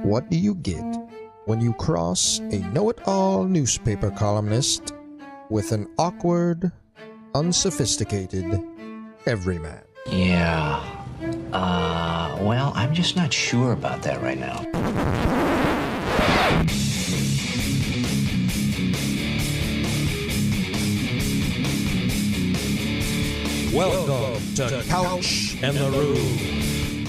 What do you get when you cross a know-it-all newspaper columnist with an awkward, unsophisticated everyman? Yeah. Well, I'm just not sure about that right now. Welcome to Couch and the Roo.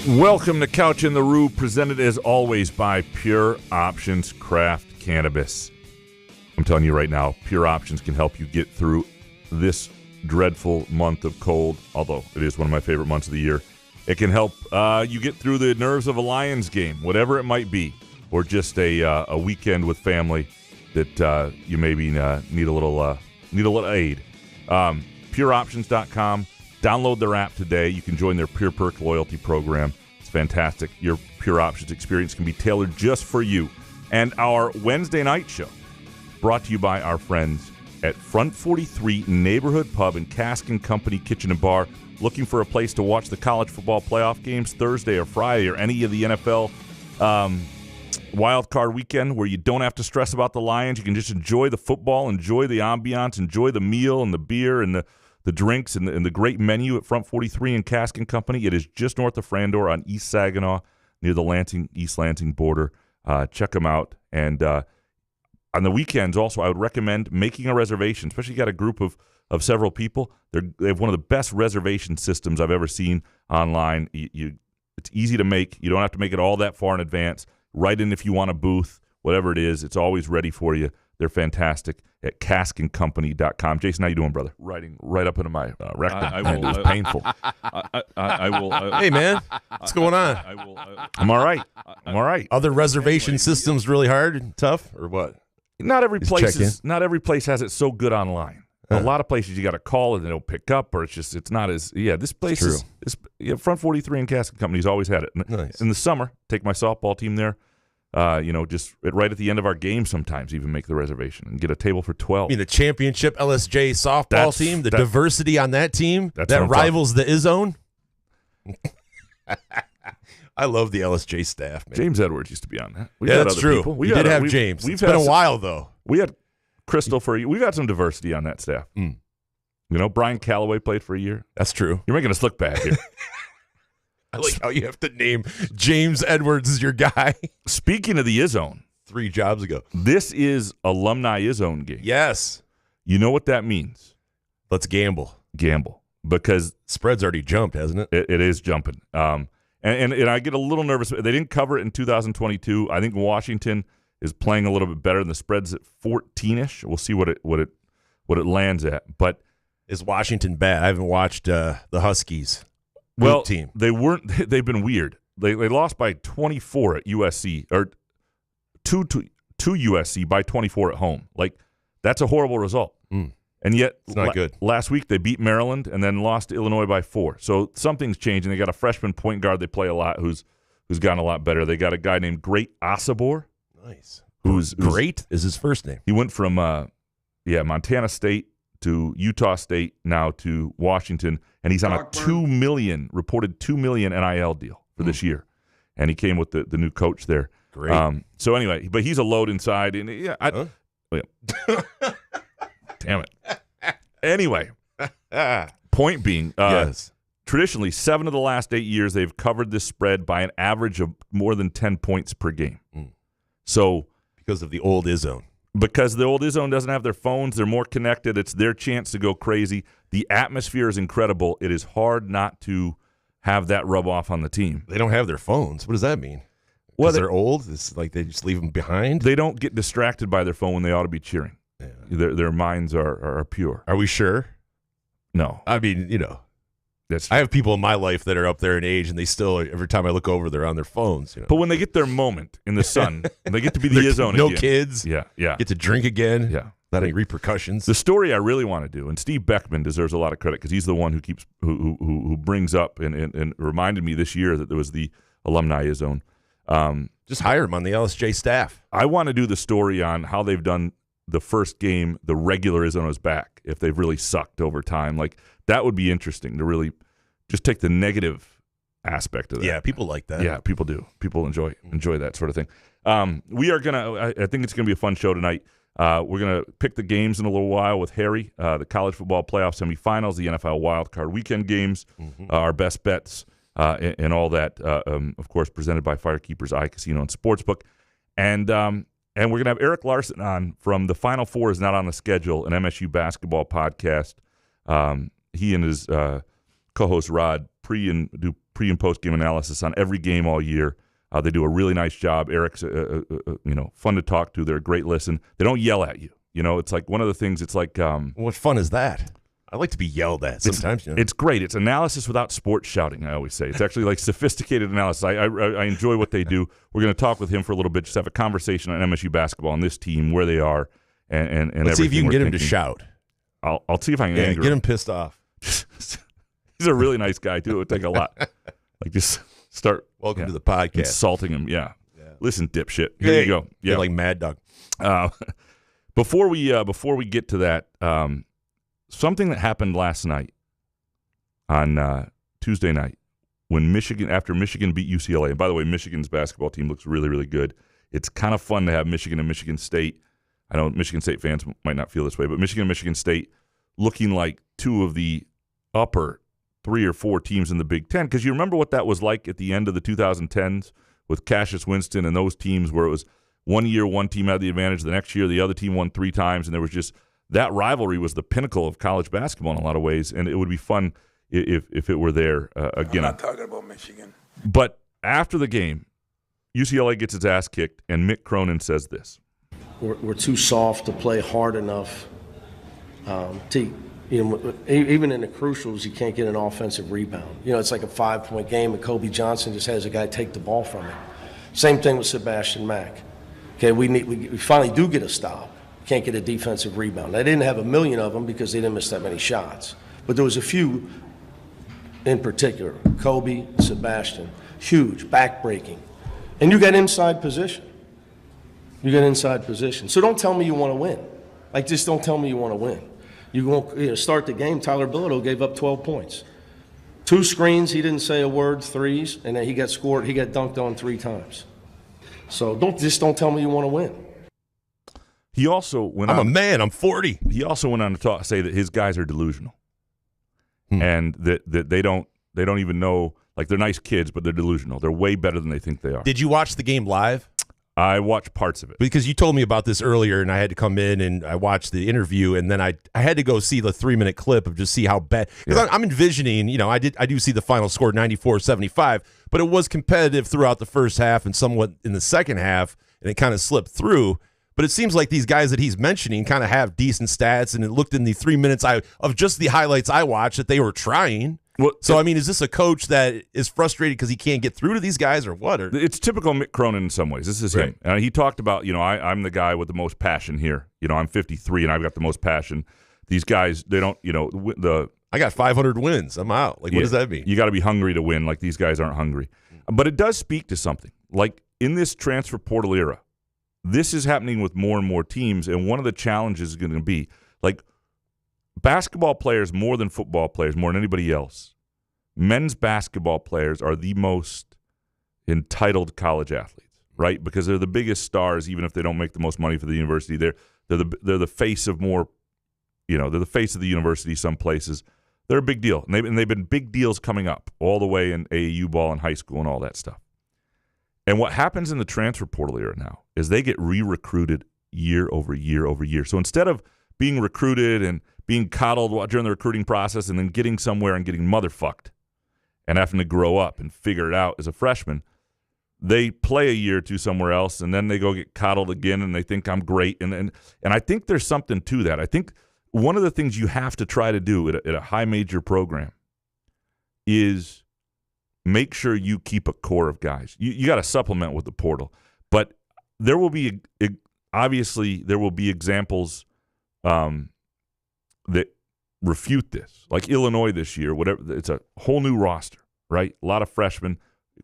Welcome to Couch in the Roo, presented as always by Pure Options Craft Cannabis. I'm telling you right now, Pure Options can help you get through this dreadful month of cold, although it is one of my favorite months of the year. It can help you get through the nerves of a Lions game, whatever it might be, or just a weekend with family that you maybe need a little aid. PureOptions.com. Download their app today. You can join their Pure Perk loyalty program. It's fantastic. Your Pure Options experience can be tailored just for you. And our Wednesday night show, brought to you by our friends at Front 43 Neighborhood Pub and Cask & Company Kitchen and Bar. Looking for a place to watch the college football playoff games Thursday or Friday or any of the NFL wildcard weekend where you don't have to stress about the Lions. You can just enjoy the football, enjoy the ambiance, enjoy the meal and the beer and the drinks and the great menu at Front 43 and Cask & Company. It is just north of Frandor on East Saginaw near the East Lansing border. Check them out. And on the weekends also, I would recommend making a reservation, especially if you got a group of several people. They have one of the best reservation systems I've ever seen online. It's easy to make. You don't have to make it all that far in advance. Write in if you want a booth, whatever it is. It's always ready for you. They're fantastic at caskandcompany.com. Jason, how you doing, brother? Writing right up into my rectum. It's painful. I will. Hey, man. What's going on? I'm all right. Other reservation systems really hard and tough, or what? Not every place has it so good online. A lot of places you got to call and they don't pick up, or it's not as this place is Front 43 and Cask & Company's always had it. Nice. In the summer, take my softball team there. Just right at the end of our game sometimes even make the reservation and get a table for 12. I mean, the championship LSJ softball team, the diversity on that team, that rivals the Izzone. I love the LSJ staff, man. James Edwards used to be on that. That's true. We did have James. It's been a while, though. We had Crystal for a year. We've got some diversity on that staff. You know, Brian Calloway played for a year. That's true. You're making us look bad here. I like how you have to name James Edwards as your guy. Speaking of the Izzone. 3 jobs ago. This is alumni Izzone game. Yes. You know what that means? Let's gamble. Because spread's already jumped, hasn't it? It is jumping. And I get a little nervous. They didn't cover it in 2022. I think Washington is playing a little bit better, and the spread's at 14-ish. We'll see what it lands at. But is Washington bad? I haven't watched the Huskies. Team. They weren't. They've been weird. They lost by 24 at USC, or to USC by 24 at home. Like, that's a horrible result. And yet, it's not good. Last week they beat Maryland and then lost to Illinois by 4. So something's changing. They got a freshman point guard they play a lot who's gotten a lot better. They got a guy named Great Asabor. Nice. Who's Great is his first name. He went from Montana State to Utah State, now to Washington, and he's on a reported $2 million NIL deal for this year. And he came with the new coach there. Great. So anyway, but he's a load inside, and damn it. Anyway, point being, yes. Traditionally, 7 of the last 8 years, they've covered this spread by an average of more than 10 points per game. So because of the old Izzone. Because the old Izzone doesn't have their phones, they're more connected. It's their chance to go crazy. The atmosphere is incredible. It is hard not to have that rub off on the team. They don't have their phones. What does that mean? Well, they're old. It's like they just leave them behind. They don't get distracted by their phone when they ought to be cheering. Yeah. Their minds are pure. Are we sure? No. I mean, I have people in my life that are up there in age, and they still, every time I look over, they're on their phones. But when they get their moment in the sun, and they get to be the Izzone no again. Kids. Yeah. Get to drink again. Yeah. Not any repercussions. The story I really want to do, and Steve Beckman deserves a lot of credit because he's the one who brings up and reminded me this year that there was the alumni Izzone. Just hire him on the LSJ staff. I want to do the story on how they've done the first game, the regular Izzona's back, if they've really sucked over time. Like, that would be interesting to really just take the negative aspect of that. Yeah, people like that. Yeah, people do. People enjoy that sort of thing. We are gonna. I think it's gonna be a fun show tonight. We're gonna pick the games in a little while with Harry. The college football playoff semifinals, the NFL wildcard weekend games, our best bets, and all that. Of course, presented by Firekeepers iCasino and Sportsbook, and we're gonna have Eric Larson on from the Final Four is not on the schedule, an MSU basketball podcast. He and his co-host Rod do pre and post game analysis on every game all year. They do a really nice job. Eric's fun to talk to. They're a great listen. They don't yell at you. It's like one of the things. It's like what fun is that? I like to be yelled at sometimes. It's great. It's analysis without sports shouting. I always say it's actually like sophisticated analysis. I enjoy what they do. We're going to talk with him for a little bit. Just have a conversation on MSU basketball and this team, where they are, and let's see if you can get him to shout. I'll see if I can anger get him pissed off. He's a really nice guy too. It would take a lot. Like just start. Welcome to the podcast. Insulting him. Yeah. Listen, dipshit. Here you go. Yeah, like Mad Dog. Before we get to that, something that happened last night on Tuesday night after Michigan beat UCLA. And by the way, Michigan's basketball team looks really, really good. It's kind of fun to have Michigan and Michigan State. I know Michigan State fans might not feel this way, but Michigan and Michigan State looking like two of the upper 3 or 4 teams in the Big Ten, because you remember what that was like at the end of the 2010s with Cassius Winston and those teams where it was 1 year one team had the advantage, the next year the other team won 3 times, and there was just that rivalry was the pinnacle of college basketball in a lot of ways, and it would be fun if it were there again. I'm not talking about Michigan. But after the game, UCLA gets its ass kicked, and Mick Cronin says this. We're too soft to play hard enough even in the crucials, you can't get an offensive rebound. It's like a 5-point game, and Kobe Johnson just has a guy take the ball from him. Same thing with Sebastian Mack. Okay, we finally do get a stop. Can't get a defensive rebound. They didn't have a million of them because they didn't miss that many shots. But there was a few in particular. Kobe, Sebastian, huge, back-breaking. And you got inside position. So don't tell me you want to win. Just don't tell me you want to win. You won't start the game. Tyler Bilodeau gave up 12 points. 2 screens, he didn't say a word, 3s, and then he got dunked on 3 times. So don't tell me you want to win. He also went I'm a man, I'm 40. He also went on to say that his guys are delusional. And that they don't even know, like they're nice kids, but they're delusional. They're way better than they think they are. Did you watch the game live? I watched parts of it. Because you told me about this earlier, and I had to come in, and I watched the interview, and then I had to go see the 3-minute clip of just see how bad. Because I'm envisioning, I do see the final score 94-75, but it was competitive throughout the first half and somewhat in the second half, and it kind of slipped through. But it seems like these guys that he's mentioning kind of have decent stats, and it looked in the 3 minutes of just the highlights I watched that they were trying. So, is this a coach that is frustrated because he can't get through to these guys or what? It's typical Mick Cronin in some ways. This is him. He talked about, I'm the guy with the most passion here. I'm 53 and I've got the most passion. These guys, they don't, I got 500 wins. I'm out. What does that mean? You got to be hungry to win. Like, these guys aren't hungry. But it does speak to something. Like, in this transfer portal era, this is happening with more and more teams, and one of the challenges is going to be, like, basketball players more than football players, more than anybody else. Men's basketball players are the most entitled college athletes, right? Because they're the biggest stars, even if they don't make the most money for the university. They're the face of more, they're the face of the university. Some places they're a big deal, and they've been big deals coming up all the way in AAU ball and high school and all that stuff. And what happens in the transfer portal era now is they get re-recruited year over year over year. So instead of being recruited and being coddled during the recruiting process and then getting somewhere and getting motherfucked and having to grow up and figure it out as a freshman, they play a year or two somewhere else, and then they go get coddled again, and they think I'm great. And I think there's something to that. I think one of the things you have to try to do at a high major program is make sure you keep a core of guys. You got to supplement with the portal. But there will be, obviously, there will be examples that refute this. Like Illinois this year, whatever. It's a whole new roster, right? A lot of freshmen,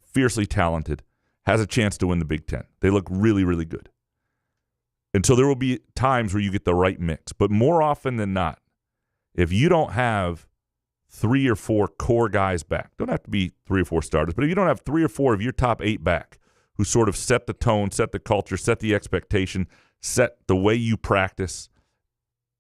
fiercely talented, has a chance to win the Big Ten. They look really, really good. And so there will be times where you get the right mix. But more often than not, if you don't have 3 or 4 core guys back, don't have to be 3 or 4 starters, but if you don't have 3 or 4 of your top 8 back who sort of set the tone, set the culture, set the expectation, set the way you practice,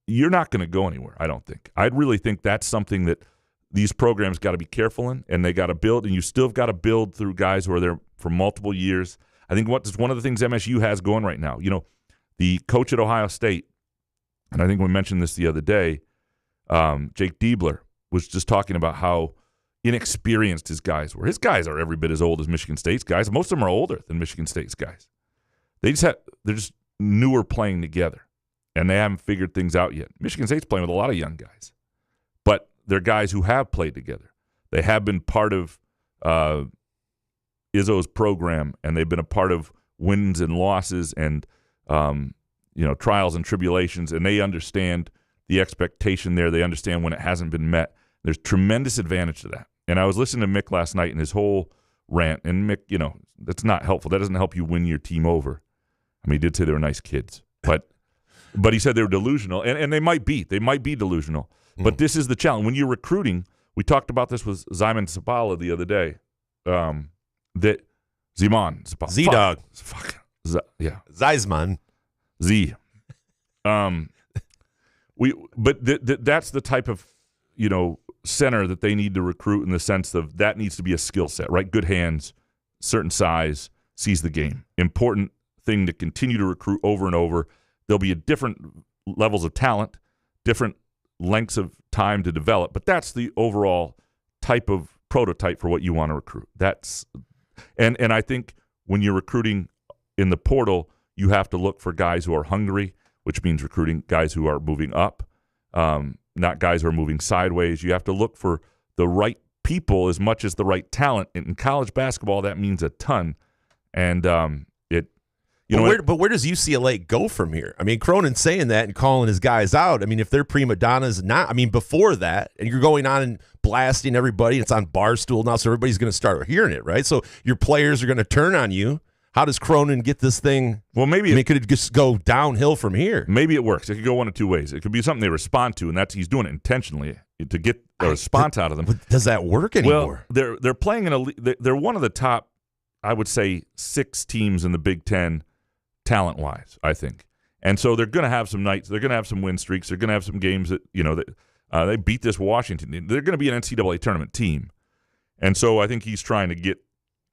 you're not going to go anywhere, I don't think. I really think that's something that these programs got to be careful in, and they got to build, and you still got to build through guys who are there for multiple years. I think what's one of the things MSU has going right now, the coach at Ohio State, and I think we mentioned this the other day, Jake Diebler, was just talking about how inexperienced his guys were. His guys are every bit as old as Michigan State's guys. Most of them are older than Michigan State's guys. They're just newer playing together, and they haven't figured things out yet. Michigan State's playing with a lot of young guys, but they're guys who have played together. They have been part of Izzo's program, and they've been a part of wins and losses and trials and tribulations, and they understand the expectation there. They understand when it hasn't been met. There's tremendous advantage to that. And I was listening to Mick last night in his whole rant, and Mick, that's not helpful. That doesn't help you win your team over. I mean, he did say they were nice kids, but he said they were delusional, and they might be. They might be delusional. But this is the challenge. When you're recruiting, we talked about this with Zyman Sabala the other day, that Zeman Sabala. Z-Dog. Fuck. Yeah. Zeisman. Z. That's the type of, center that they need to recruit in the sense of that needs to be a skill set, right? Good hands, certain size, sees the game. Important thing to continue to recruit over and over. There'll be different levels of talent, different lengths of time to develop, but that's the overall type of prototype for what you want to recruit. And I think when you're recruiting in the portal, you have to look for guys who are hungry, which means recruiting guys who are moving up, not guys who are moving sideways. You have to look for the right people as much as the right talent. In college basketball, that means a ton. And But where does UCLA go from here? I mean, Cronin's saying that and calling his guys out. I mean, if they're prima donnas, before that, and you're going on and blasting everybody, it's on Barstool now, so everybody's going to start hearing it, right? So your players are going to turn on you. How does Cronin get this thing? Well, could it just go downhill from here? Maybe it works. It could go one of two ways. It could be something they respond to, and he's doing it intentionally to get a response out of them. But does that work anymore? Well, they're playing they're one of the top, I would say, 6 teams in the Big Ten talent-wise, I think. And so they're going to have some nights. They're going to have some win streaks. They're going to have some games that, they beat this Washington. They're going to be an NCAA tournament team. And so I think he's trying to get.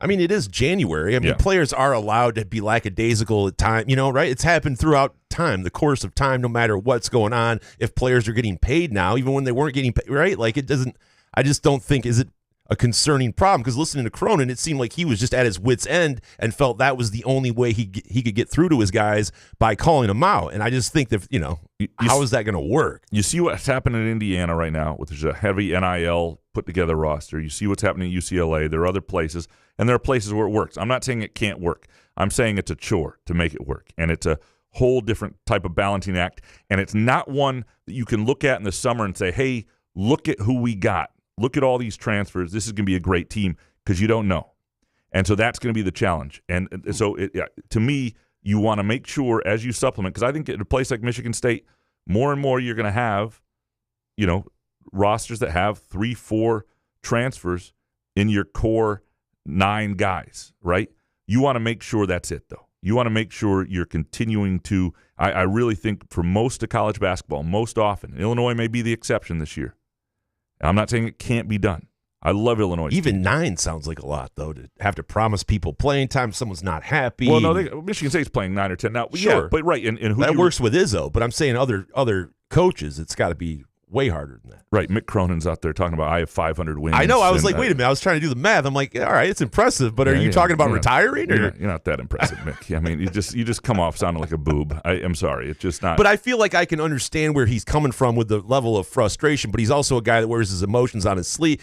I mean, it is January. I mean, players are allowed to be lackadaisical at time, right? It's happened throughout time, the course of time, no matter what's going on. If players are getting paid now, even when they weren't getting paid, right? Like, it doesn't, I just don't think, is it a concerning problem? Because listening to Cronin, it seemed like he was just at his wit's end and felt that was the only way he could get through to his guys by calling them out. And I just think that, how is that going to work? You see what's happening in Indiana right now, with there's a heavy NIL put together roster. You see what's happening at UCLA. There are other places, and there are places where it works. I'm not saying it can't work. I'm saying it's a chore to make it work, and it's a whole different type of balancing act, and it's not one that you can look at in the summer and say, hey, look at who we got. Look at all these transfers. This is going to be a great team, because you don't know. And so that's going to be the challenge. And so to me, you want to make sure as you supplement, because I think at a place like Michigan State, more and more you're going to have, rosters that have 3-4 transfers in your core 9 guys, right? You want to make sure that's it, though. You want to make sure you're continuing to, I really think for most of college basketball, most often, Illinois may be the exception this year. I'm not saying it can't be done. I love Illinois. Even 9 sounds like a lot, though, to have to promise people playing time. Someone's not happy. Well, no, Michigan State's playing 9 or 10 now. Sure, yeah, but right, and who that works with Izzo. But I'm saying other coaches, it's got to be way harder than that. Right, Mick Cronin's out there talking about I have 500 wins. I know. I was like, wait a minute. I was trying to do the math. I'm like, all right, it's impressive, but are you talking about retiring? Or? You're not that impressive, Mick. I mean, you just come off sounding like a boob. I'm sorry, it's just not. But I feel like I can understand where he's coming from with the level of frustration. But he's also a guy that wears his emotions on his sleeve,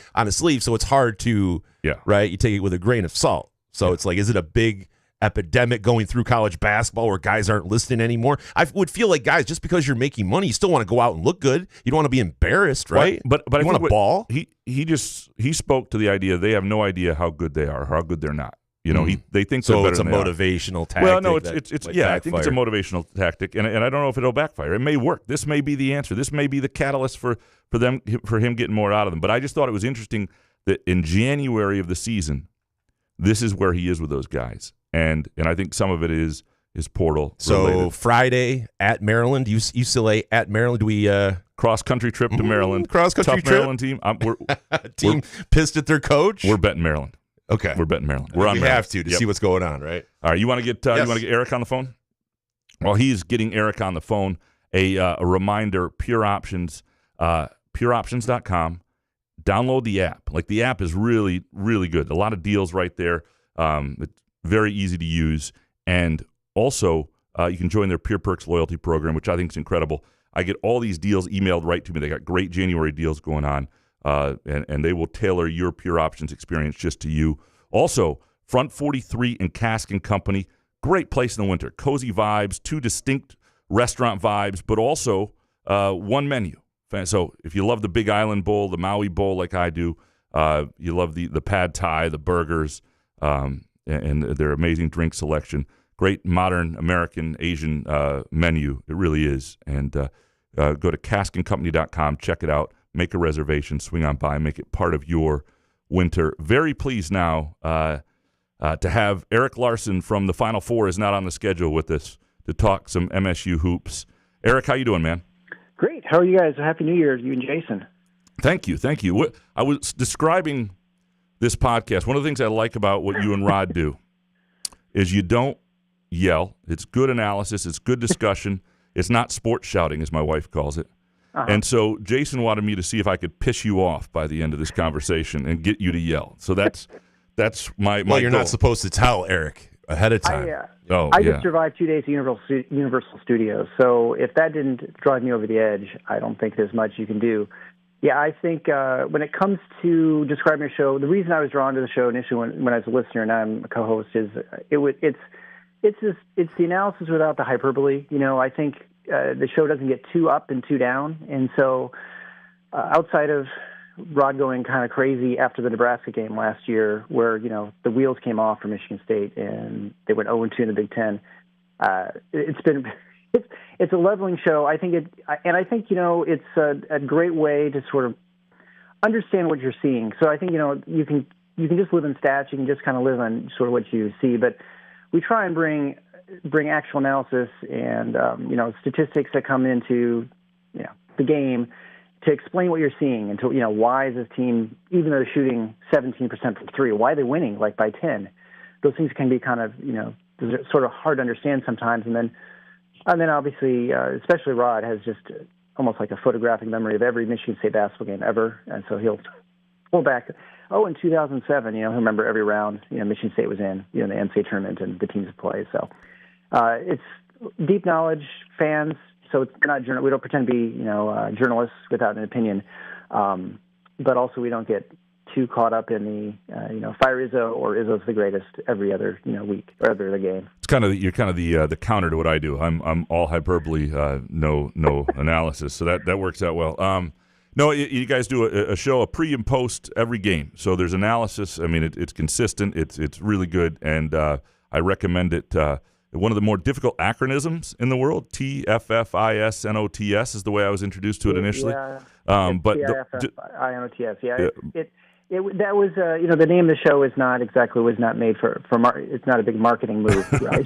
so it's hard to, right? You take it with a grain of salt. So it's like, is it a big epidemic going through college basketball where guys aren't listening anymore? I would feel like, guys, just because you're making money, you still want to go out and look good. You don't want to be embarrassed, right? But you want to ball. He spoke to the idea they have no idea how good they are, how good they're not. You know, they think so they're better it's a than they are. motivational tactic. Well, no, that it's might yeah, I think it's a backfire. motivational tactic, and I don't know if it'll backfire. It may work. This may be the answer. This may be the catalyst for him getting more out of them. But I just thought it was interesting that in January of the season, this is where he is with those guys, and I think some of it is portal So related. Friday at Maryland, UCLA at Maryland. Do we Cross country trip to Maryland. cross-country Tough trip? Maryland team. team pissed at their coach? We're betting Maryland. Okay. We're betting Maryland. We're on We Maryland. have to Yep. see what's going on, right? All right, you want to get Eric on the phone? Well, he's getting Eric on the phone. A reminder: Pure Options, pureoptions.com. Download the app. Like, the app is really, really good. A lot of deals right there. It's very easy to use, and also you can join their Pure Perks loyalty program, which I think is incredible. I get all these deals emailed right to me. They got great January deals going on, and they will tailor your Pure Options experience just to you. Also, Front 43 and Cask and Company, great place in the winter. Cozy vibes, 2 distinct restaurant vibes, but also one menu. So if you love the Big Island Bowl, the Maui Bowl like I do, you love the pad thai, the burgers, and their amazing drink selection. Great modern American Asian menu. It really is. And go to caskandcompany.com, check it out, make a reservation, swing on by, make it part of your winter. Very pleased now to have Eric Larson from the Final Four is not on the schedule with us to talk some MSU hoops. Eric, how you doing, man? Great. How are you guys? Happy New Year, you and Jason. Thank you. Thank you. I was describing this podcast. One of the things I like about what you and Rod do is you don't yell. It's good analysis. It's good discussion. It's not sports shouting, as my wife calls it. And so Jason wanted me to see if I could piss you off by the end of this conversation and get you to yell. So that's my Well, you're goal. not supposed to tell Eric ahead of time. I just survived 2 days at Universal Studios, so if that didn't drive me over the edge, I don't think there's much you can do. Yeah, I think when it comes to describing a show, the reason I was drawn to the show initially when I was a listener and I'm a co-host is it's the analysis without the hyperbole. You know, I think the show doesn't get too up and too down, and so outside of Rod going kind of crazy after the Nebraska game last year, where the wheels came off for Michigan State and they went 0-2 in the Big Ten. It's a leveling show. I think it's a great way to sort of understand what you're seeing. So I think you can just live in stats. You can just kind of live on sort of what you see, but we try and bring actual analysis and statistics that come into the game to explain what you're seeing and to why is this team, even though they're shooting 17% from three, why are they winning like by 10? Those things can be kind of sort of hard to understand sometimes, and then obviously especially Rod has just almost like a photographic memory of every Michigan State basketball game ever, and so he'll pull back. In 2007, he'll remember every round Michigan State was in the NCAA tournament and the teams play. So it's deep knowledge, fans. So it's not we don't pretend to be journalists without an opinion, but also we don't get too caught up in the fire Izzo or Izzo's the greatest every other week or every other game. It's you're kind of the counter to what I do. I'm all hyperbole, no analysis. So that works out well. No, you guys do a show, a pre and post every game. So there's analysis. I mean, it's consistent. It's really good, and I recommend it. One of the more difficult acronyms in the world, TFFISNOTS, is the way I was introduced to it initially. Yeah, but TFFINOTS. Yeah, that was the name of the show was not made for it's not a big marketing move, right?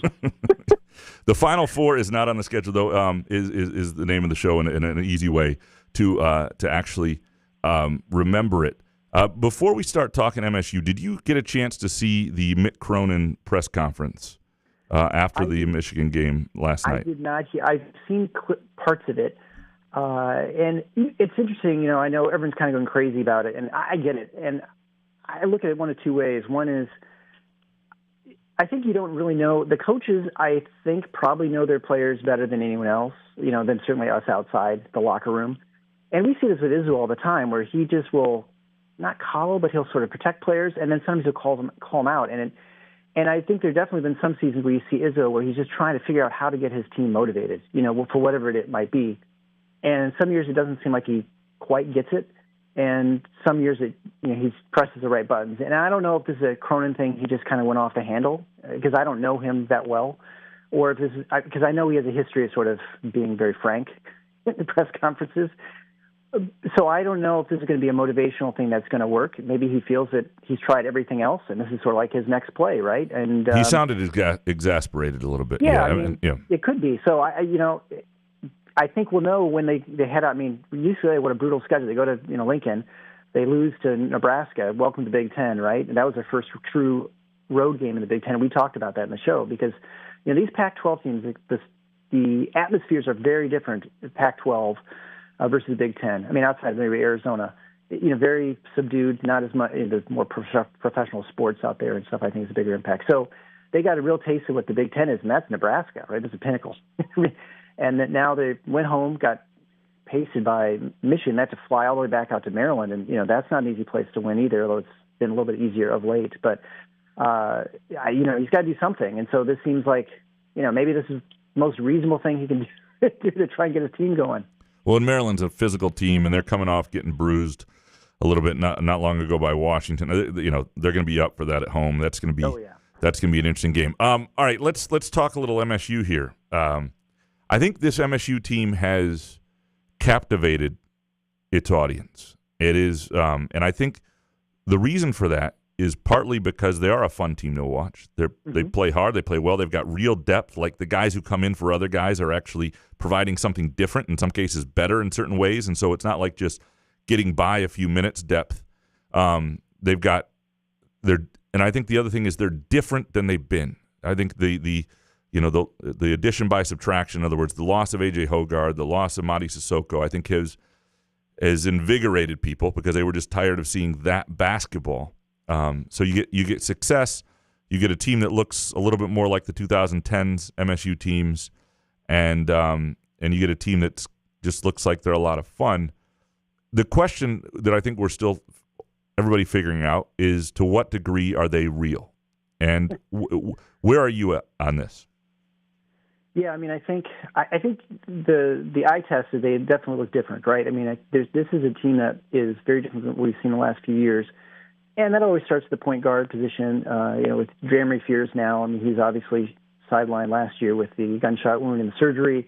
The Final Four is not on the schedule though. Is the name of the show in an easy way to actually remember it. Before we start talking MSU, did you get a chance to see the Mick Cronin press conference after the Michigan game last night? I did not. I've seen parts of it, and it's interesting. I know everyone's kind of going crazy about it, and I get it. And I look at it one of two ways. One is, I think you don't really know. The coaches, I think, probably know their players better than anyone else, than certainly us outside the locker room. And we see this with Izzo all the time, where he just will not coddle, but he'll sort of protect players, and then sometimes he'll call them out. And I think there definitely been some seasons where you see Izzo where he's just trying to figure out how to get his team motivated, for whatever it might be. And some years it doesn't seem like he quite gets it. And some years he presses the right buttons. And I don't know if this is a Cronin thing. He just kind of went off the handle because I don't know him that well, or if this is because I know he has a history of sort of being very frank in the press conferences. So I don't know if this is going to be a motivational thing that's going to work. Maybe he feels that he's tried everything else, and this is sort of like his next play, right? And he sounded exasperated a little bit. Yeah, I mean, it could be. So I think we'll know when they head out. I mean, UCLA, what a brutal schedule. They go to Lincoln, they lose to Nebraska. Welcome to Big Ten, right? And that was their first true road game in the Big Ten. We talked about that in the show because these Pac-12 teams, the atmospheres are very different. Pac-12 versus the Big Ten. I mean, outside of maybe Arizona, very subdued. Not as much. There's more professional sports out there and stuff. I think is a bigger impact. So they got a real taste of what the Big Ten is, and that's Nebraska, right? It's a pinnacle. And that now they went home, got pasted by Michigan. They had to fly all the way back out to Maryland, and that's not an easy place to win either. Although it's been a little bit easier of late, but he's got to do something. And so this seems like maybe this is the most reasonable thing he can do to try and get his team going. Well, and Maryland's a physical team, and they're coming off getting bruised a little bit not long ago by Washington. They're going to be up for that at home. That's going to be that's going to be an interesting game. All right, let's talk a little MSU here. I think this MSU team has captivated its audience. It is, and I think the reason for that is partly because they are a fun team to watch. They play hard, they play well, they've got real depth. Like the guys who come in for other guys are actually providing something different, in some cases better in certain ways, and so it's not like just getting by a few minutes depth. And I think the other thing is they're different than they've been. I think the addition by subtraction, in other words, the loss of A.J. Hoggard, the loss of Madi Sissoko, I think has invigorated people because they were just tired of seeing that basketball. So you get success, you get a team that looks a little bit more like the 2010s MSU teams, and you get a team that just looks like they're a lot of fun. The question that I think we're still everybody figuring out is to what degree are they real, and where are you at on this? Yeah, I mean, I think the eye test is they definitely look different, right? I mean, this is a team that is very different than what we've seen the last few years, and that always starts at the point guard position. With Jeremy Fears now, I mean, he's obviously sidelined last year with the gunshot wound and the surgery,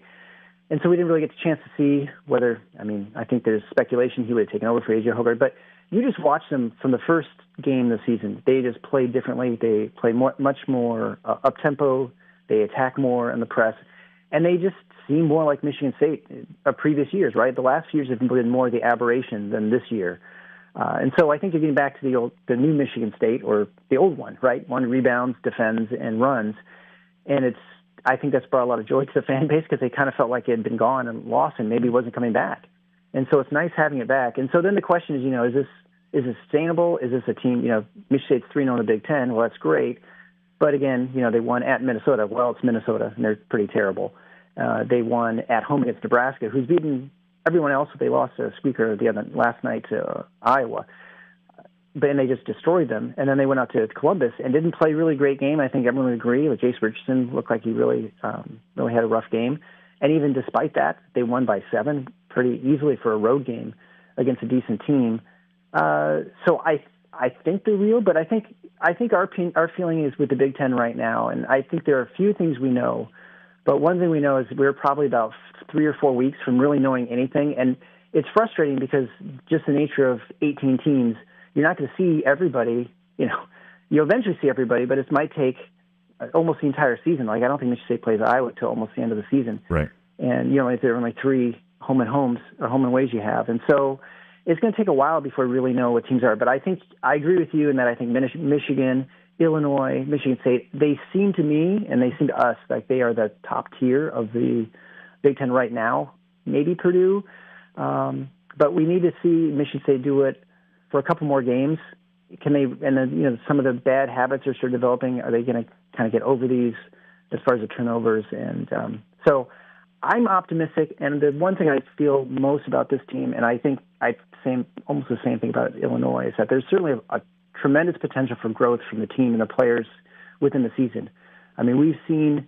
and so we didn't really get the chance to see whether. I mean, I think there's speculation he would have taken over for A.J. Hoggard, but you just watch them from the first game this season. They just play differently. They play much more up tempo. They attack more in the press, and they just seem more like Michigan State of previous years, right? The last few years have been more the aberration than this year. And so I think you're getting back to the new Michigan State, or the old one, right? One rebounds, defends, and runs. And I think that's brought a lot of joy to the fan base because they kind of felt like it had been gone and lost and maybe wasn't coming back. And so it's nice having it back. And so then the question is, is this sustainable? Is this a team, Michigan State's 3-0 in the Big Ten. Well, that's great. But again, they won at Minnesota. Well, it's Minnesota, and they're pretty terrible. They won at home against Nebraska, who's beaten everyone else. They lost a squeaker last night to Iowa, and they just destroyed them. And then they went out to Columbus and didn't play a really great game. I think everyone would agree. Like Jace Richardson looked like he really had a rough game. And even despite that, they won by 7 pretty easily for a road game against a decent team. So I think they're real, but I think our feeling is with the Big Ten right now, and I think there are a few things we know. But one thing we know is we're probably about 3 or 4 weeks from really knowing anything, and it's frustrating because just the nature of 18 teams, you're not going to see everybody. You'll eventually see everybody, but it might take almost the entire season. Like I don't think Michigan State plays Iowa till almost the end of the season, right? And if there are only 3 home and ways you have, and so it's going to take a while before we really know what teams are. But I think I agree with you in that I think Michigan, Illinois, Michigan State, they seem to me and they seem to us like they are the top tier of the Big Ten right now. Maybe Purdue, but we need to see Michigan State do it for a couple more games. Can they? And then some of the bad habits are sort of developing. Are they going to kind of get over these as far as the turnovers? And so I'm optimistic. And the one thing I feel most about this team, and I think almost the same thing about Illinois, is that there's certainly a tremendous potential for growth from the team and the players within the season. I mean, we've seen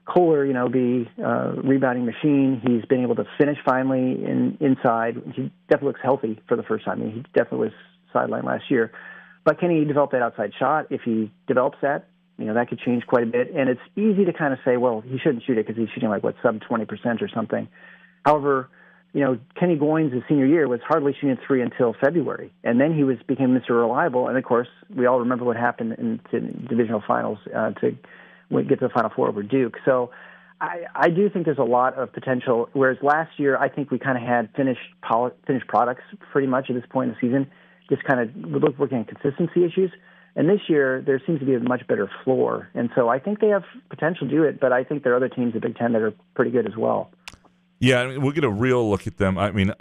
Kohler, be a rebounding machine. He's been able to finish finally inside. He definitely looks healthy for the first time. I mean, he definitely was sidelined last year. But can he develop that outside shot? If he develops that, that could change quite a bit. And it's easy to kind of say, well, he shouldn't shoot it because he's shooting sub 20% or something. However, Kenny Goins' his senior year was hardly shooting 3 until February. And then he became Mr. Reliable. And, of course, we all remember what happened in the divisional finals to get to the Final Four over Duke. So I do think there's a lot of potential, whereas last year I think we kind of had finished products pretty much at this point in the season, just kind of working on consistency issues. And this year there seems to be a much better floor. And so I think they have potential to do it, but I think there are other teams in the Big Ten that are pretty good as well. Yeah, I mean, we'll get a real look at them. I mean,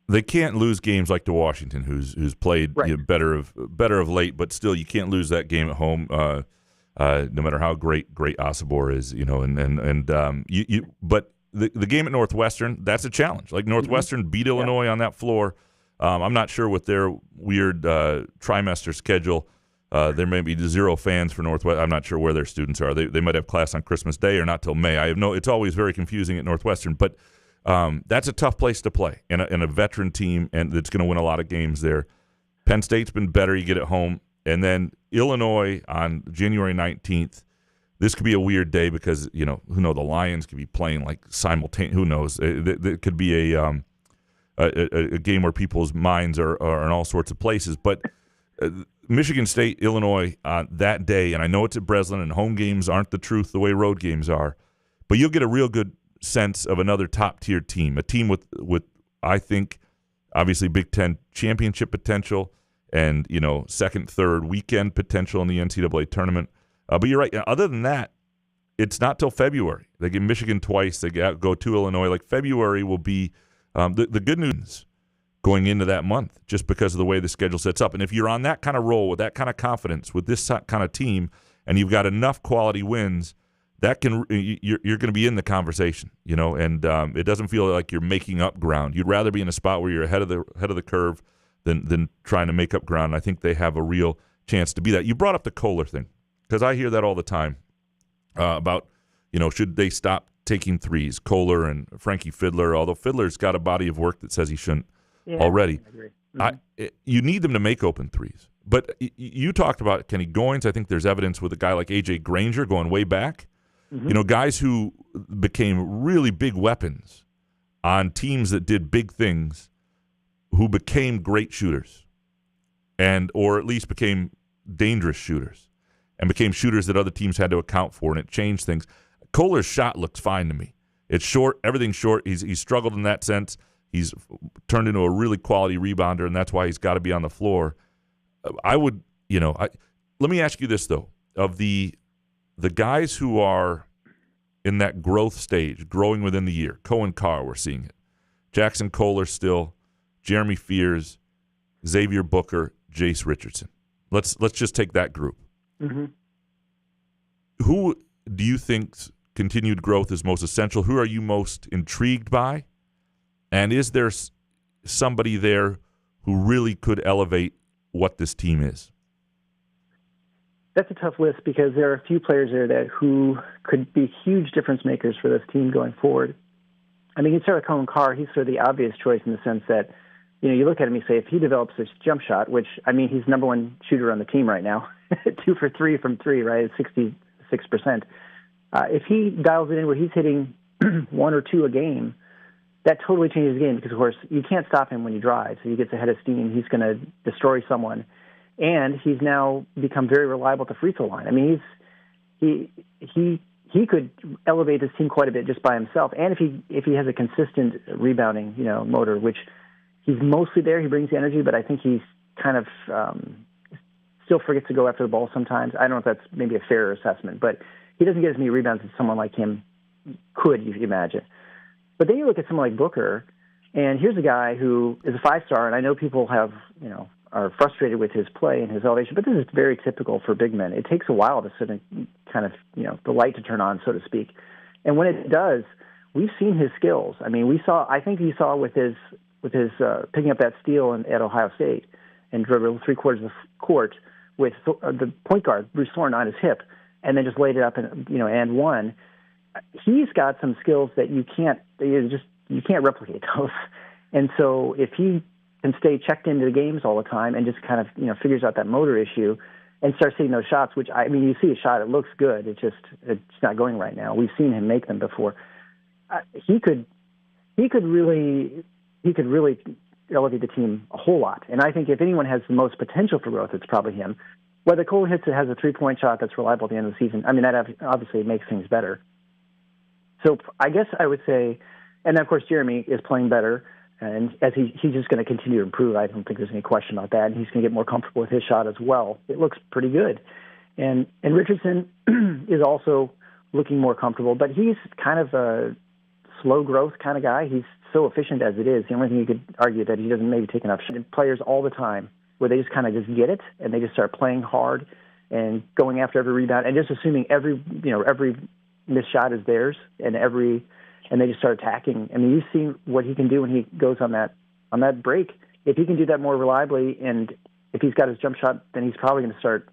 they can't lose games like to Washington, who's played better of late, but still you can't lose that game at home. No matter how great Osobor is, but the game at Northwestern, that's a challenge. Like Northwestern beat Illinois on that floor. I'm not sure with their weird trimester schedule. There may be 0 fans for Northwestern. I'm not sure where their students are. They might have class on Christmas Day or not till May. It's always very confusing at Northwestern, but that's a tough place to play and a veteran team, and that's going to win a lot of games there. Penn State's been better. You get it home. And then Illinois on January 19th, this could be a weird day because, who knows, the Lions could be playing simultaneously. Who knows? It could be a game where people's minds are in all sorts of places. But Michigan State, Illinois that day, and I know it's at Breslin, and home games aren't the truth the way road games are, but you'll get a real good sense of another top-tier team, a team with I think, obviously Big Ten championship potential, and, second, third weekend potential in the NCAA tournament. But you're right. Other than that, it's not till February. They get Michigan twice. They go to Illinois. February will be the good news going into that month just because of the way the schedule sets up. And if you're on that kind of roll with that kind of confidence with this kind of team and you've got enough quality wins, you're going to be in the conversation, and it doesn't feel like you're making up ground. You'd rather be in a spot where you're ahead of the curve than trying to make up ground. And I think they have a real chance to be that. You brought up the Kohler thing because I hear that all the time about, should they stop taking threes, Kohler and Frankie Fiddler, although Fiddler's got a body of work that says he shouldn't already. I agree. Mm-hmm. You need them to make open threes. But you talked about Kenny Goins. I think there's evidence with a guy like A.J. Granger going way back. Mm-hmm. Guys who became really big weapons on teams that did big things who became great shooters or at least became dangerous shooters and became shooters that other teams had to account for, and it changed things. Kohler's shot looks fine to me. It's short, everything's short. He's struggled in that sense. He's turned into a really quality rebounder, and that's why he's got to be on the floor. Let me ask you this, though. Of the guys who are in that growth stage, growing within the year, Cohen Carr, we're seeing it. Jackson Kohler still, Jeremy Fears, Xavier Booker, Jace Richardson. Let's just take that group. Mm-hmm. Who do you think's continued growth is most essential? Who are you most intrigued by? And is there somebody there who really could elevate what this team is? That's a tough list because there are a few players there who could be huge difference makers for this team going forward. I mean, you start with Cohen Carr. He's sort of the obvious choice in the sense that, you look at him, you say, if he develops this jump shot, which, I mean, he's number one shooter on the team right now, 2 for 3 from 3, right, 66%. If he dials it in where he's hitting 1 or 2 a game, that totally changes the game because, of course, you can't stop him when he drives. So he gets ahead of steam. He's going to destroy someone. And he's now become very reliable at the free throw line. I mean, he could elevate this team quite a bit just by himself. And if he has a consistent rebounding, motor, which he's mostly there, he brings the energy, but I think he's kind of still forgets to go after the ball sometimes. I don't know if that's maybe a fair assessment, but he doesn't get as many rebounds as someone like him could, you imagine. But then you look at someone like Booker, and here's a guy who is a 5-star, and I know people have, are frustrated with his play and his elevation, but this is very typical for big men. It takes a while to sort of kind of, the light to turn on, so to speak. And when it does, we've seen his skills. I mean, I think you saw with his picking up that steal at Ohio State and dribbled 3/4 of the court with the point guard, Bruce Thorne, on his hip, and then just laid it up and one. he's got some skills that you can't replicate those. And so if he can stay checked into the games all the time and just kind of figures out that motor issue and starts hitting those shots, which you see a shot, it looks good. It's not going right now. We've seen him make them before. He could really elevate the team a whole lot. And I think if anyone has the most potential for growth, it's probably him. Whether Cole has a 3-point shot that's reliable at the end of the season, that obviously makes things better. So I guess I would say, and then of course Jeremy is playing better, and as he's just going to continue to improve. I don't think there's any question about that. And he's going to get more comfortable with his shot as well. It looks pretty good. And Richardson is also looking more comfortable, but he's kind of a slow growth kind of guy. He's so efficient as it is. The only thing you could argue that he doesn't maybe take enough players all the time where they just kind of just get it and they just start playing hard and going after every rebound and just assuming every missed shot is theirs and they just start attacking. You've seen what he can do when he goes on that break. If he can do that more reliably and if he's got his jump shot, then he's probably going to start.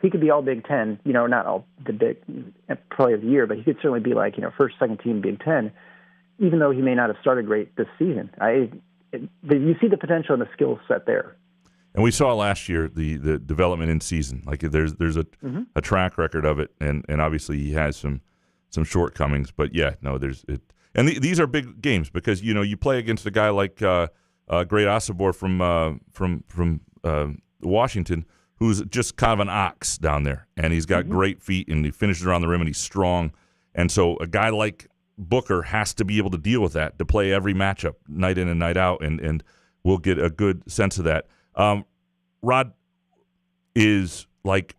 He could be all Big Ten, not all the big player of the year, but he could certainly be like, first, second team Big Ten, even though he may not have started great this season. You see the potential and the skill set there. And we saw last year the development in season. Like there's a track record of it, and obviously he has some shortcomings. But yeah, no, and these are big games because you play against a guy like Great Osobor from Washington, who's just kind of an ox down there, and he's got great feet, and he finishes around the rim, and he's strong. And so a guy like Booker has to be able to deal with that, to play every matchup night in and night out, and we'll get a good sense of that. Rod, is like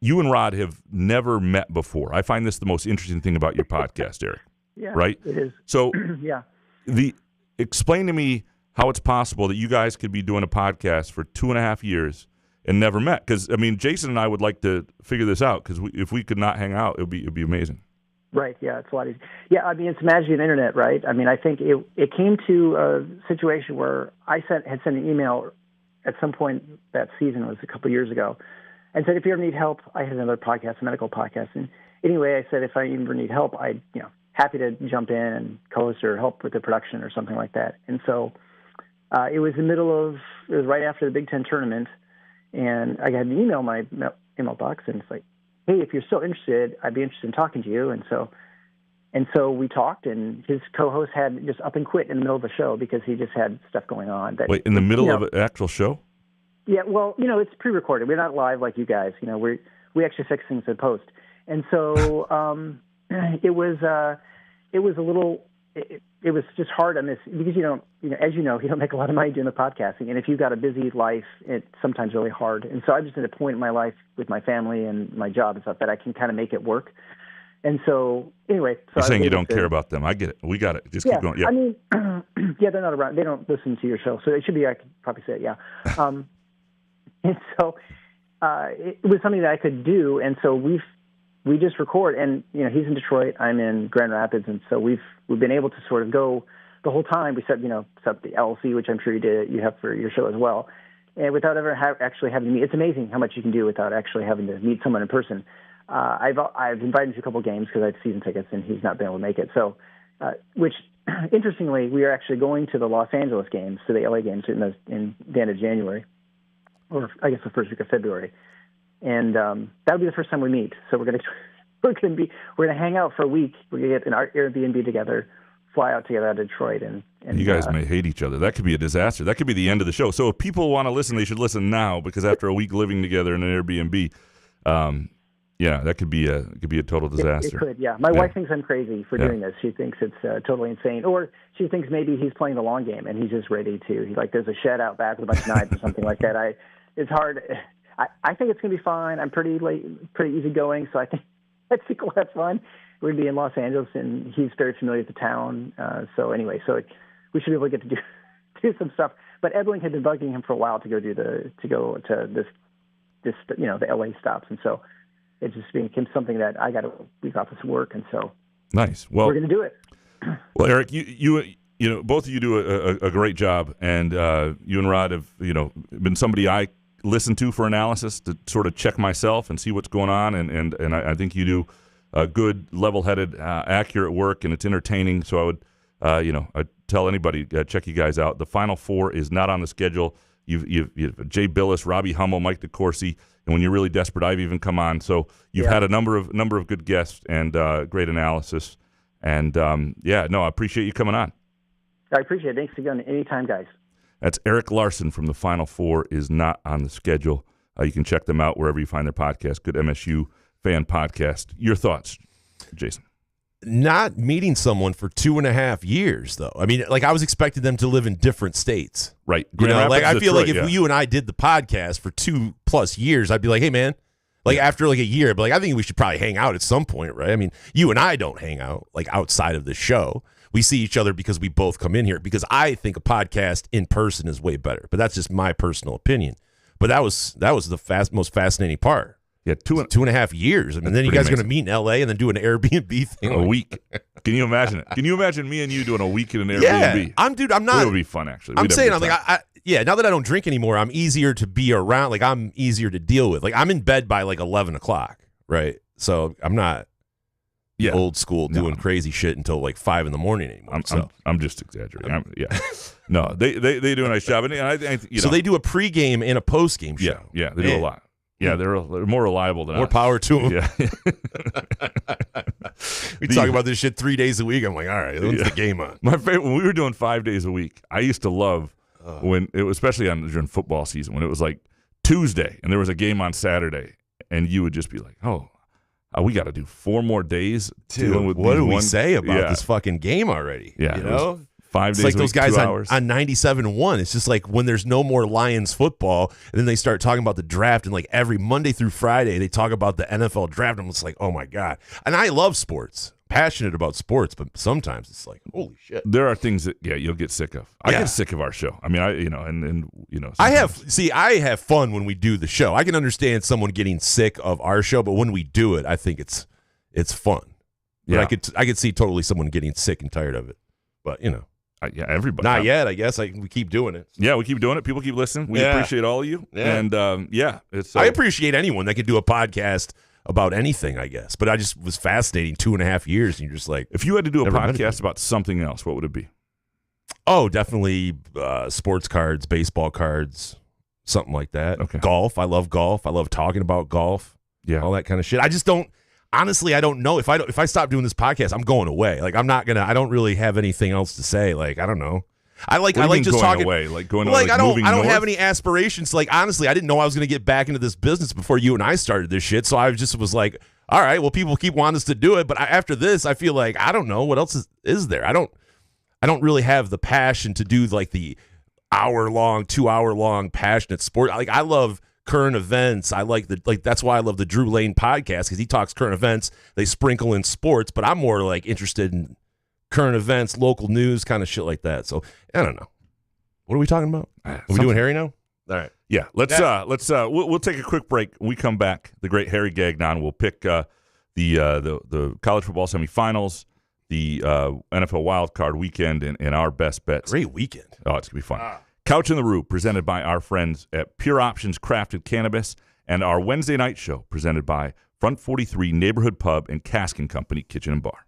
you and Rod have never met before. I find this the most interesting thing about your podcast, Eric. Yeah, right? It is. So yeah. Explain to me how it's possible that you guys could be doing a podcast for 2.5 years and never met. Because, Jason and I would like to figure this out because if we could not hang out, it would be amazing. Right, yeah, it's a lot easier. Yeah, it's the magic of the internet, right? I think it came to a situation where I had sent an email at some point that season, it was a couple of years ago, and said, if you ever need help, I had another podcast, a medical podcast. And anyway, I said, if I ever need help, I'd, happy to jump in and co-host or help with the production or something like that. And so it was right after the Big Ten tournament, and I got an email in my email box, and it's like, hey, if you're still interested, I'd be interested in talking to you. And so we talked, and his co-host had just up and quit in the middle of the show because he just had stuff going on. Wait, in the middle of an actual show? Yeah, well, it's pre-recorded. We're not live like you guys. We actually fix things in post. And so it was a little. It was just hard on this because as you don't make a lot of money doing the podcasting, and if you've got a busy life, it's sometimes really hard. And so I'm just at a point in my life with my family and my job and stuff that I can kind of make it work. And so anyway, you're saying you don't care about them. I get it. We got it. Just keep going. Yeah. Yeah, they're not around. They don't listen to your show, so it should be. I could probably say it. Yeah. And so it was something that I could do, and so we just record, and he's in Detroit, I'm in Grand Rapids, and so we've been able to sort of go the whole time. We set the LLC, which I'm sure you have for your show as well, and without ever actually having to meet. It's amazing how much you can do without actually having to meet someone in person. I've invited him to a couple of games because I have season tickets, and he's not been able to make it. So, which interestingly, we are actually going to the Los Angeles games, to the LA games in the end of January, or I guess the first week of February. And that'll be the first time we meet. So we're gonna hang out for a week. We're gonna get an Airbnb together, fly out together out of Detroit, and you guys may hate each other. That could be a disaster. That could be the end of the show. So if people want to listen, they should listen now because after a week living together in an Airbnb, that could be a total disaster. It could, yeah. My wife thinks I'm crazy for doing this. She thinks it's totally insane, or she thinks maybe he's playing the long game and he's just ready to. He's like, there's a shed out back with a bunch of knives or something like that. It's hard. I think it's going to be fine. I'm pretty easygoing, so I think we'll have fun. We're going to be in Los Angeles, and he's very familiar with the town. We should be able to get to do some stuff. But Edling had been bugging him for a while to go to this the LA stops, and so it just became something that we got this work, and so nice. Well, we're going to do it. Well, Eric, you both of you do a great job, and you and Rod have been somebody I listen to for analysis to sort of check myself and see what's going on, and I think you do good, level-headed, accurate work, and it's entertaining. So I would, I'd tell anybody, check you guys out. The Final Four is not on the schedule. You've Jay Billis, Robbie Hummel, Mike DeCourcy, and when you're really desperate, I've even come on. So you've had a number of good guests and great analysis. And I appreciate you coming on. I appreciate it. Thanks again. Anytime, guys. That's Eric Larson from the Final Four is not on the schedule. You can check them out wherever you find their podcast. Good MSU fan podcast. Your thoughts, Jason? Not meeting someone for 2.5 years, though. I mean, like I was expecting them to live in different states. Right. Like I feel like if you and I did the podcast for 2+ years, I'd be like, hey, man, like after like a year, I'd be like, I think we should probably hang out at some point, right? I mean, you and I don't hang out like outside of the show. We see each other because we both come in here, because I think a podcast in person is way better. But that's just my personal opinion. But that was the most fascinating part. Yeah, 2.5 years. I mean, then you guys are going to meet in L.A. and then do an Airbnb thing. A week. Can you imagine it? Can you imagine me and you doing a week in an Airbnb? Yeah, I'm not. It would be fun, actually. I'm saying, I'm like, now that I don't drink anymore, I'm easier to be around. Like, I'm easier to deal with. Like, I'm in bed by like 11 o'clock, right? So I'm not old school doing crazy shit until like 5 in the morning anymore. I'm just exaggerating. No, they do a nice job, and so they do a pregame and a postgame show. Yeah, they do a lot. Yeah, they're more reliable than more us. Power to them. Yeah. We talk about this shit 3 days a week. I'm like, all right, when's the game on? My favorite, when we were doing 5 days a week, I used to love when it was, especially during football season, when it was like Tuesday and there was a game on Saturday, and you would just be like, we got to do 4 more days. Dude, what do we say about this fucking game already? Yeah, you know? 5 days it's like a those week, guys 2 hours. on 97.1. It's just like when there's no more Lions football, and then they start talking about the draft, and like every Monday through Friday, they talk about the NFL draft. And I'm just like, oh my God. And I love sports, passionate about sports, but sometimes it's like, holy shit. There are things that, you'll get sick of. I get sick of our show. I mean, I have fun when we do the show. I can understand someone getting sick of our show, but when we do it, I think it's fun. But I could see totally someone getting sick and tired of it. But, everybody. Not yet, I guess. We keep doing it. Yeah, we keep doing it. People keep listening. We appreciate all of you. Yeah. And, it's. I appreciate anyone that can do a podcast about anything, I guess. But I just was fascinating 2.5 years, and you're just like. If you had to do a podcast about something else, what would it be? Oh, definitely sports cards, baseball cards, something like that. Okay. Golf. I love golf. I love talking about golf. Yeah. All that kind of shit. I just don't. Honestly, I don't know. If I stop doing this podcast, I'm going away. Like, I don't really have anything else to say. Like, I don't know. I like just talking away, like going like I don't north? have any aspirations. Like, honestly, I didn't know I was going to get back into this business before you and I started this shit. So I just was like, all right, well, people keep wanting us to do it, but after this, I feel like I don't know what else is there. I don't really have the passion to do like the 2-hour-long passionate sport. Like, I love current events. I that's why I love the Drew Lane podcast, because he talks current events. They sprinkle in sports, but I'm more like interested in current events, local news, kind of shit like that. So I don't know. What are we talking about? Are we doing Harry now? All right. Yeah. Let's we'll take a quick break. When we come back, the great Harry Gagnon will pick the college football semifinals, the NFL wildcard weekend, and our best bets. Great weekend. Oh, it's gonna be fun. Couch in the Roo, presented by our friends at Pure Options Crafted Cannabis, and our Wednesday night show, presented by Front 43 Neighborhood Pub and Cask & Company Kitchen and Bar.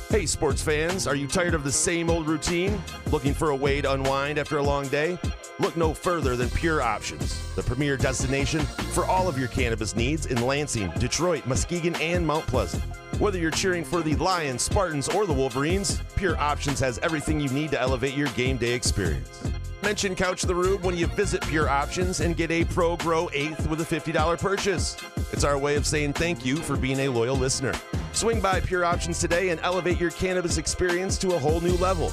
Hey, sports fans, are you tired of the same old routine? Looking for a way to unwind after a long day? Look no further than Pure Options, the premier destination for all of your cannabis needs in Lansing, Detroit, Muskegon, and Mount Pleasant. Whether you're cheering for the Lions, Spartans, or the Wolverines, Pure Options has everything you need to elevate your game day experience. Mention Couch the Rube when you visit Pure Options and get a Pro Grow 8th with a $50 purchase. It's our way of saying thank you for being a loyal listener. Swing by Pure Options today and elevate your cannabis experience to a whole new level.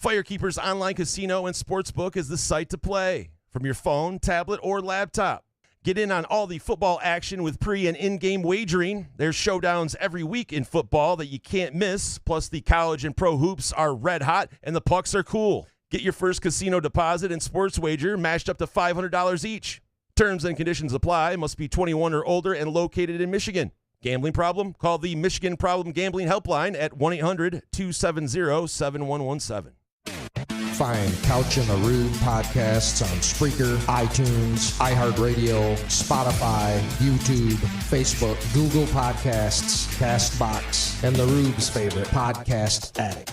Firekeeper's Online Casino and Sportsbook is the site to play from your phone, tablet, or laptop. Get in on all the football action with pre- and in-game wagering. There's showdowns every week in football that you can't miss. Plus, the college and pro hoops are red hot, and the pucks are cool. Get your first casino deposit and sports wager matched up to $500 each. Terms and conditions apply. Must be 21 or older and located in Michigan. Gambling problem? Call the Michigan Problem Gambling Helpline at 1-800-270-7117. Find Couch in the Rube podcasts on Spreaker, iTunes, iHeartRadio, Spotify, YouTube, Facebook, Google Podcasts, CastBox, and the Rube's favorite, Podcast Addict.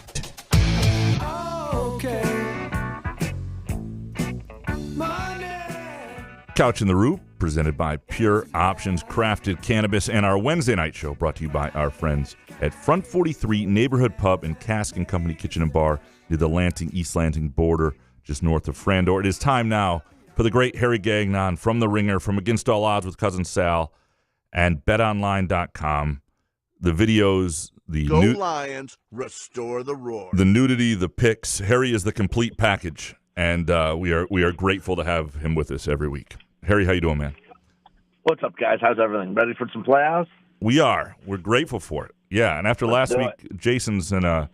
Couch in the Rube, presented by Pure Options Crafted Cannabis, and our Wednesday night show brought to you by our friends at Front 43 Neighborhood Pub and Cask & Company Kitchen and Bar near the Lansing-East Lansing border, just north of Frandor. It is time now for the great Harry Gagnon from The Ringer, from Against All Odds with Cousin Sal, and BetOnline.com. The videos, the Go Lions, restore the roar. The nudity, the pics. Harry is the complete package, and we are grateful to have him with us every week. Harry, how you doing, man? What's up, guys? How's everything? Ready for some playoffs? We are. We're grateful for it. Yeah, and after last week, Jason's in a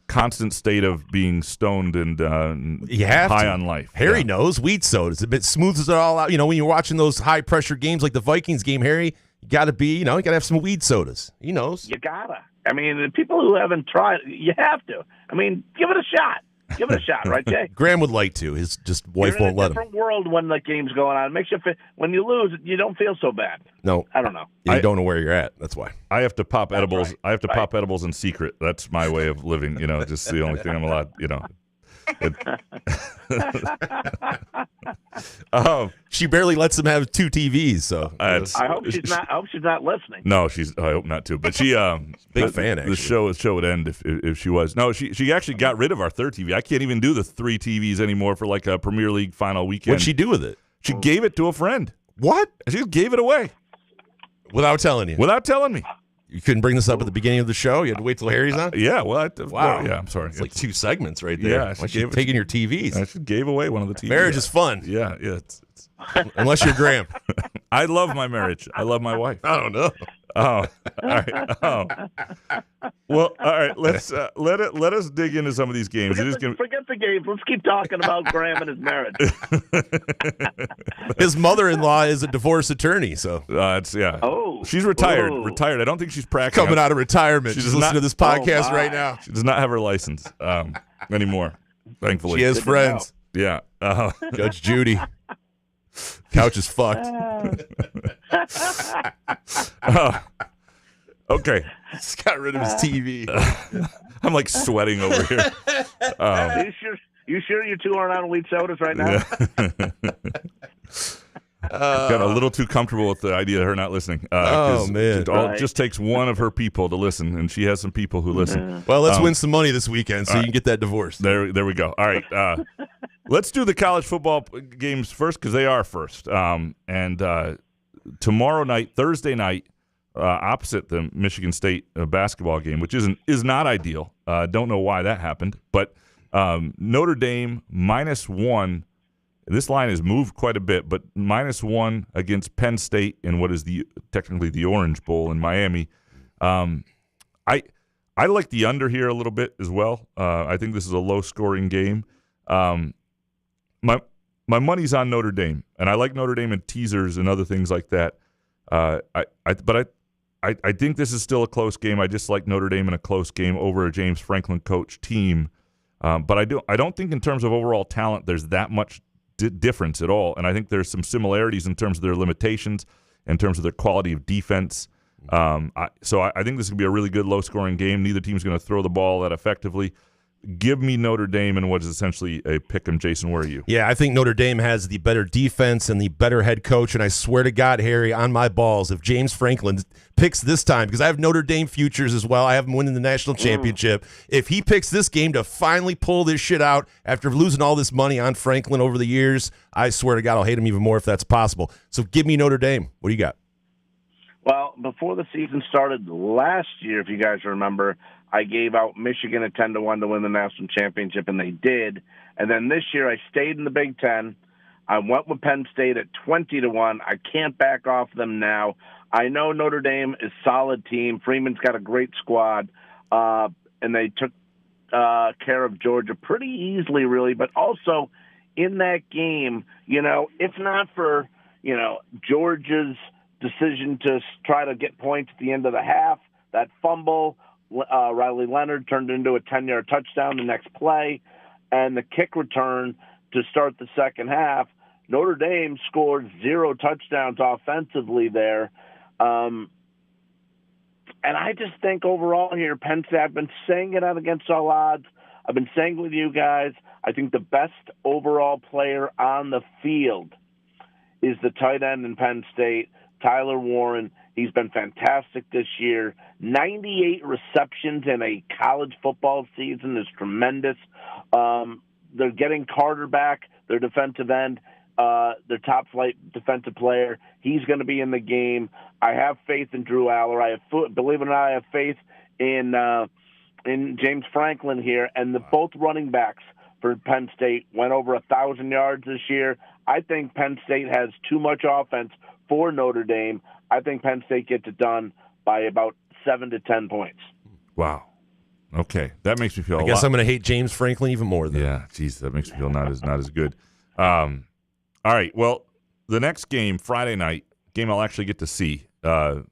constant state of being stoned and high on life. Harry knows weed sodas. It smooths it all out. You know, when you're watching those high-pressure games like the Vikings game, Harry, you got to be, you got to have some weed sodas. He knows. You gotta. I mean, the people who haven't tried, you have to. I mean, give it a shot. Give it a shot, right, Jay? Graham would like to. His wife won't let him. You're in a different world when the game's going on. It makes you feel, when you lose, you don't feel so bad. No. I don't know. You don't know where you're at. That's why. I have to pop edibles. Right. I have to pop edibles in secret. That's my way of living, just the only thing I'm allowed, She barely lets him have 2 TVs, so I hope she's not listening. No, I hope not too. But she big fan. Actually, the show would end if she was. No, she actually got rid of our third TV. I can't even do the 3 TVs anymore for like a Premier League final weekend. What'd she do with it? She gave it to a friend. What? She just gave it away without telling you. Without telling me. You couldn't bring this up at the beginning of the show? You had to wait till Harry's on? Yeah, well, wow. Yeah, I'm sorry. It's like 2 segments right there. Yeah, Why you taking your TVs? I just gave away one of the TVs. Marriage is fun. Yeah. It's unless you're Graham. I love my marriage. I love my wife. I don't know. Oh, all right. Oh. Well, all right. Let's let us dig into some of these games. Forget the games. Let's keep talking about Graham and his marriage. His mother-in-law is a divorce attorney, so Oh, she's retired. Whoa. Retired. I don't think she's practicing. Coming out of retirement. She's listening to this podcast right now. She does not have her license anymore. Thankfully, she has friends. Yeah. Judge Judy. Couch is fucked. Okay. He's got rid of his TV. I'm like sweating over here. You sure you two aren't on weed sodas right now? Got a little too comfortable with the idea of her not listening. Oh, man. It just takes one of her people to listen, and she has some people who listen. Well, let's win some money this weekend so you can get that divorce. There we go. All right. Let's do the college football games first because they are first. And tomorrow night, Thursday night, opposite the Michigan State basketball game, which is not ideal. Don't know why that happened. But Notre Dame -1. This line has moved quite a bit, but -1 against Penn State in what is technically the Orange Bowl in Miami. I like the under here a little bit as well. I think this is a low-scoring game. My money's on Notre Dame, and I like Notre Dame in teasers and other things like that. But I think this is still a close game. I just like Notre Dame in a close game over a James Franklin coach team. But I don't think in terms of overall talent there's that much difference at all. And I think there's some similarities in terms of their limitations, in terms of their quality of defense. So I think this is going to be a really good low-scoring game. Neither team's going to throw the ball that effectively. Give me Notre Dame in what is essentially a pick 'em. Jason, where are you? Yeah, I think Notre Dame has the better defense and the better head coach, and I swear to God, Harry, on my balls, if James Franklin picks this time, because I have Notre Dame futures as well, I have him winning the national championship. If he picks this game to finally pull this shit out after losing all this money on Franklin over the years, I swear to God, I'll hate him even more if that's possible. So give me Notre Dame. What do you got? Well, before the season started last year, if you guys remember, I gave out Michigan at 10-1 to win the national championship, and they did. And then this year I stayed in the Big Ten. I went with Penn State at 20-1. I can't back off them now. I know Notre Dame is a solid team. Freeman's got a great squad, and they took care of Georgia pretty easily, really. But also in that game, if not for, Georgia's decision to try to get points at the end of the half, that fumble, Riley Leonard turned into a 10-yard touchdown the next play. and the kick return to start the second half. Notre Dame scored 0 touchdowns offensively there. And I just think overall here, Penn State, I've been saying it out against all odds. I've been saying with you guys, I think the best overall player on the field is the tight end in Penn State, Tyler Warren. He's been fantastic this year. 98 receptions in a college football season is tremendous. They're getting Carter back, their defensive end, their top flight defensive player. He's going to be in the game. I have faith in Drew Aller. Believe it or not, I have faith in James Franklin here. And both running backs for Penn State went over 1,000 yards this year. I think Penn State has too much offense for Notre Dame. I think Penn State gets it done by about 7 to 10 points. Wow. Okay, that makes me feel. I guess I'm going to hate James Franklin even more. Then. Yeah, geez, that makes me feel not as good. All right, well, the next game Friday night game I'll actually get to see. I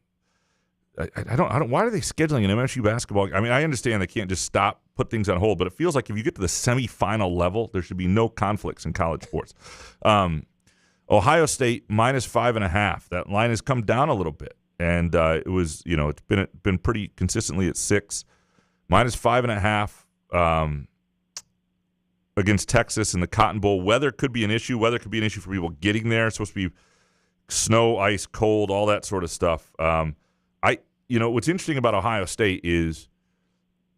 don't. Why are they scheduling an MSU basketball? I mean, I understand they can't just put things on hold, but it feels like if you get to the semifinal level, there should be no conflicts in college sports. Ohio State -5.5. That line has come down a little bit, and it was, it's been pretty consistently at 6. -5.5 against Texas in the Cotton Bowl. Weather could be an issue. Weather could be an issue for people getting there. It's supposed to be snow, ice, cold, all that sort of stuff. What's interesting about Ohio State is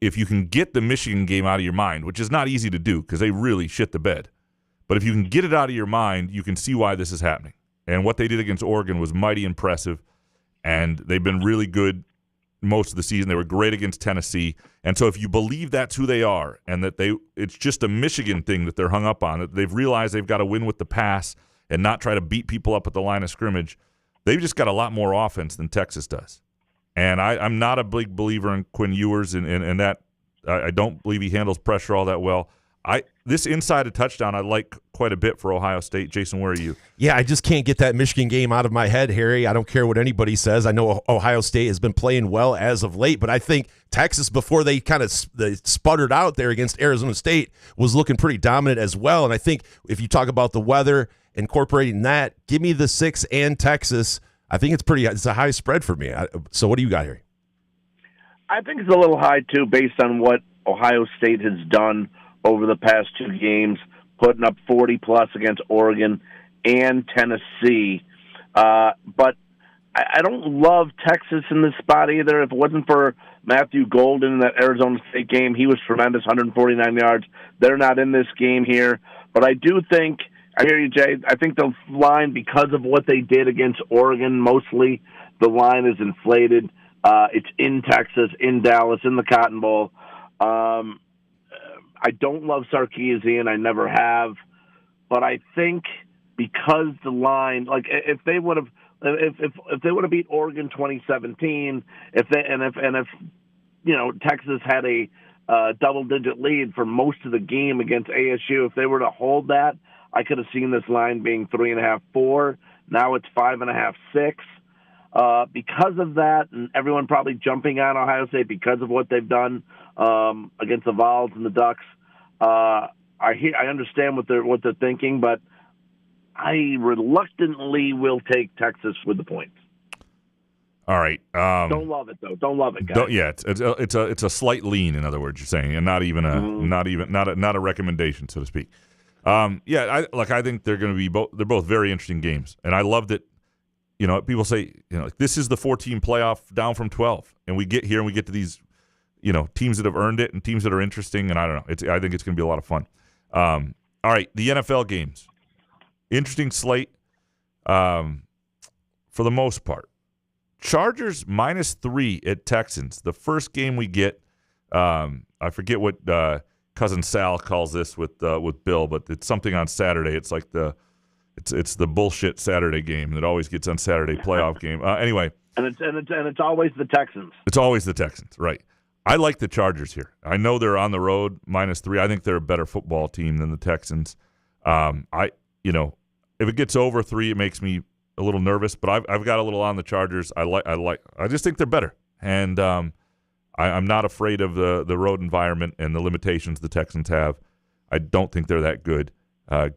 if you can get the Michigan game out of your mind, which is not easy to do because they really shit the bed. But if you can get it out of your mind, you can see why this is happening. And what they did against Oregon was mighty impressive, and they've been really good most of the season. They were great against Tennessee. And so if you believe that's who they are and that it's just a Michigan thing that they're hung up on, that they've realized they've got to win with the pass and not try to beat people up at the line of scrimmage, they've just got a lot more offense than Texas does. And I'm not a big believer in Quinn Ewers, and that I don't believe he handles pressure all that well. This inside a touchdown I like quite a bit for Ohio State. Jason, where are you? Yeah, I just can't get that Michigan game out of my head, Harry. I don't care what anybody says. I know Ohio State has been playing well as of late, but I think Texas, before they kind of sputtered out there against Arizona State, was looking pretty dominant as well. And I think if you talk about the weather, incorporating that, give me the 6 and Texas. I think it's a high spread for me. So what do you got here? I think it's a little high, too, based on what Ohio State has done over the past 2 games, putting up 40-plus against Oregon and Tennessee. But I don't love Texas in this spot either. If it wasn't for Matthew Golden in that Arizona State game, he was tremendous, 149 yards. They're not in this game here. But I do think, I hear you, Jay, I think the line, because of what they did against Oregon mostly, the line is inflated. It's in Texas, in Dallas, in the Cotton Bowl. I don't love Sarkisian. I never have. But I think because the line, like if they would have beat Oregon 2017, if Texas had a double-digit lead for most of the game against ASU, if they were to hold that, I could have seen this line being 3.5, 4. Now it's 5.5, 6. Because of that, and everyone probably jumping on Ohio State because of what they've done against the Vols and the Ducks. I understand what they're thinking, but I reluctantly will take Texas with the points. All right. Don't love it though. Don't love it, guys. It's a slight lean. In other words, you're saying, and not a recommendation, so to speak. I think they're going to be both. They're both very interesting games, and I love that. People say, this is the 14 playoff down from 12, and we get here and we get to these, teams that have earned it and teams that are interesting, and I don't know. I think it's going to be a lot of fun. All right, the NFL games. Interesting slate for the most part. Chargers -3 at Texans. The first game we get, I forget what Cousin Sal calls this with Bill, but it's something on Saturday. It's like It's the bullshit Saturday game that always gets on Saturday playoff game. Anyway, and it's always the Texans. It's always the Texans, right? I like the Chargers here. I know they're on the road -3. I think they're a better football team than the Texans. If it gets over 3, it makes me a little nervous. But I've got a little on the Chargers. I just think they're better, and I'm not afraid of the road environment and the limitations the Texans have. I don't think they're that good.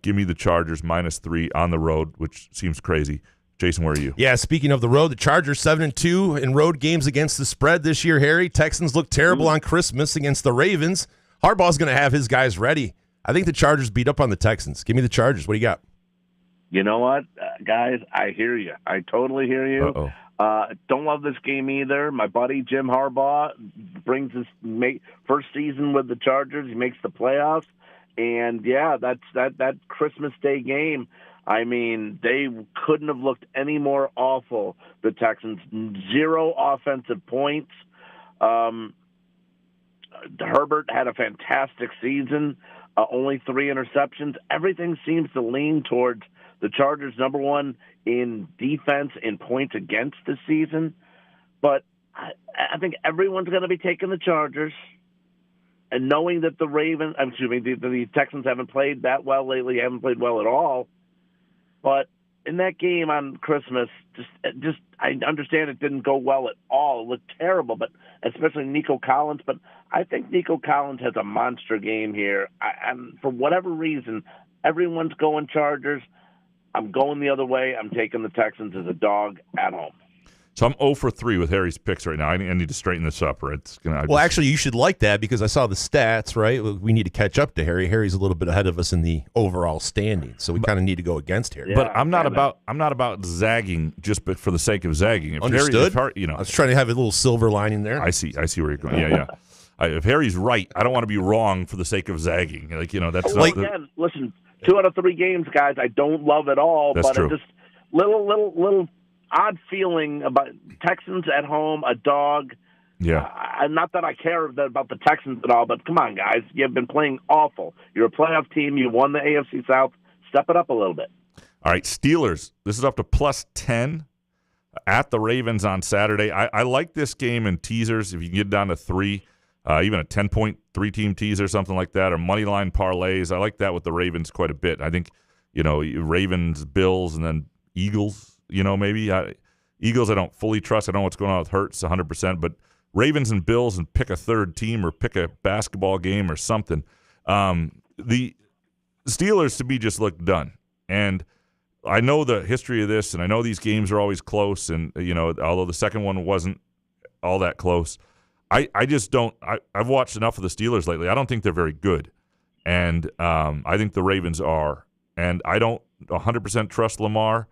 Give me the Chargers -3 on the road, which seems crazy. Jason, where are you? Yeah, speaking of the road, the Chargers 7-2 in road games against the spread this year, Harry. Texans look terrible on Christmas against the Ravens. Harbaugh's going to have his guys ready. I think the Chargers beat up on the Texans. Give me the Chargers. What do you got? You know what, guys? I hear you. I totally hear you. Uh-oh. Don't love this game either. My buddy Jim Harbaugh brings his first season with the Chargers. He makes the playoffs. And, yeah, that's that Christmas Day game. I mean, they couldn't have looked any more awful, the Texans. 0 offensive points. Herbert had a fantastic season, only 3 interceptions. Everything seems to lean towards the Chargers, number 1 in defense in points against this season. But I think everyone's going to be taking the Chargers. And knowing that the Texans haven't played that well lately, haven't played well at all. But in that game on Christmas, just I understand it didn't go well at all. It looked terrible, but especially Nico Collins. But I think Nico Collins has a monster game here. And for whatever reason, everyone's going Chargers. I'm going the other way. I'm taking the Texans as a dog at home. So I'm 0 for 3 with Harry's picks right now. I need to straighten this up. Or it's gonna. Actually, you should like that because I saw the stats, right? We need to catch up to Harry. Harry's a little bit ahead of us in the overall standing, so we kind of need to go against Harry. But I'm not about zagging just for the sake of zagging. If Understood. I was trying to have a little silver lining there. I see where you're going. Yeah. If Harry's right, I don't want to be wrong for the sake of zagging. That's again. Listen, 2 out of 3 games, guys, I don't love at all. That's but true. I'm just little odd feeling about Texans at home, a dog. Yeah. Not that I care about the Texans at all, but come on, guys. You've been playing awful. You're a playoff team. You won the AFC South. Step it up a little bit. All right, Steelers. This is up to +10 at the Ravens on Saturday. I like this game in teasers. If you can get down to 3, even a 10-point 3-team teaser, something like that, or moneyline parlays. I like that with the Ravens quite a bit. I think, Ravens, Bills, and then Eagles. Maybe Eagles I don't fully trust. I don't know what's going on with Hurts 100%, but Ravens and Bills and pick a third team or pick a basketball game or something. The Steelers to me just look done. And I know the history of this, and I know these games are always close, and although the second one wasn't all that close, I just don't – I've watched enough of the Steelers lately. I don't think they're very good. And I think the Ravens are. And I don't 100% trust Lamar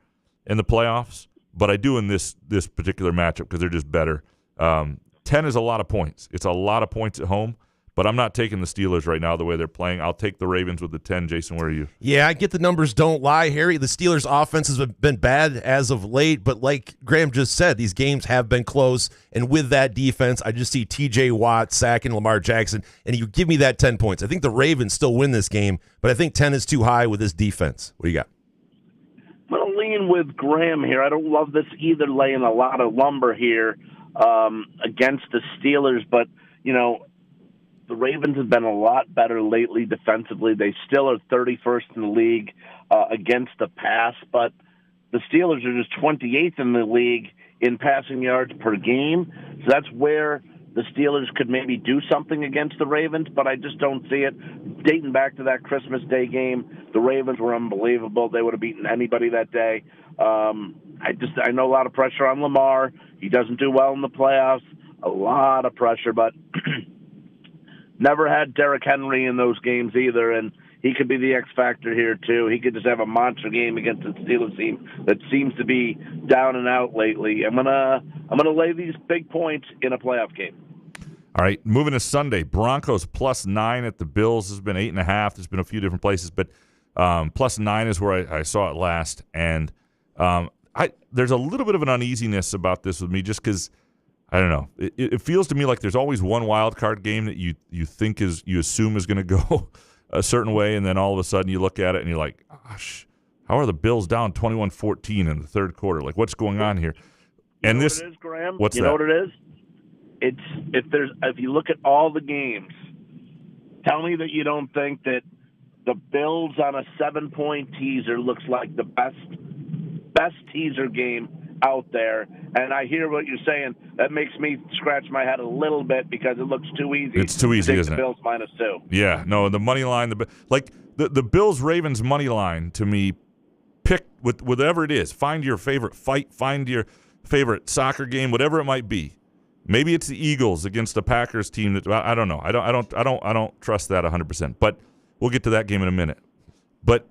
in the playoffs, but I do in this particular matchup because they're just better. 10 is a lot of points. It's a lot of points at home, but I'm not taking the Steelers right now the way they're playing. I'll take the Ravens with the 10. Jason, where are you? Yeah, I get the numbers don't lie, Harry. The Steelers' offense has been bad as of late, but like Graham just said, these games have been close, and with that defense, I just see T.J. Watt sacking Lamar Jackson, and you give me that 10 points. I think the Ravens still win this game, but I think 10 is too high with this defense. What do you got? I'm going to lean with Graham here. I don't love this either, laying a lot of lumber here against the Steelers, but, the Ravens have been a lot better lately defensively. They still are 31st in the league against the pass, but the Steelers are just 28th in the league in passing yards per game. So that's where the Steelers could maybe do something against the Ravens, but I just don't see it. Dating back to that Christmas Day game, the Ravens were unbelievable. They would have beaten anybody that day. I know a lot of pressure on Lamar. He doesn't do well in the playoffs. A lot of pressure, but never had Derrick Henry in those games either, and he could be the X factor here too. He could just have a monster game against the Steelers team that seems to be down and out lately. I'm gonna lay these big points in a playoff game. All right, moving to Sunday, Broncos +9 at the Bills. There's been 8.5. There's been a few different places, but +9 is where I saw it last. And there's a little bit of an uneasiness about this with me just because, I don't know. It feels to me like there's always one wild card game that you think you assume is going to go a certain way, and then all of a sudden you look at it and you're like, gosh, how are the Bills down 21-14 in the third quarter? Like, what's going on here? And what it is, Graham? What's you that? know what it is? It's if you look at all the games, tell me that you don't think that the Bills on a 7-point teaser looks like the best teaser game out there. And I hear what you're saying. That makes me scratch my head a little bit because it looks too easy. It's too easy, to take isn't the it? Bills -2. Yeah, no, the money line, the Bills-Ravens money line, to me, pick with whatever it is. Find your favorite fight. Find your favorite soccer game, whatever it might be. Maybe it's the Eagles against the Packers team. That I don't know. I don't trust that 100%. But we'll get to that game in a minute. But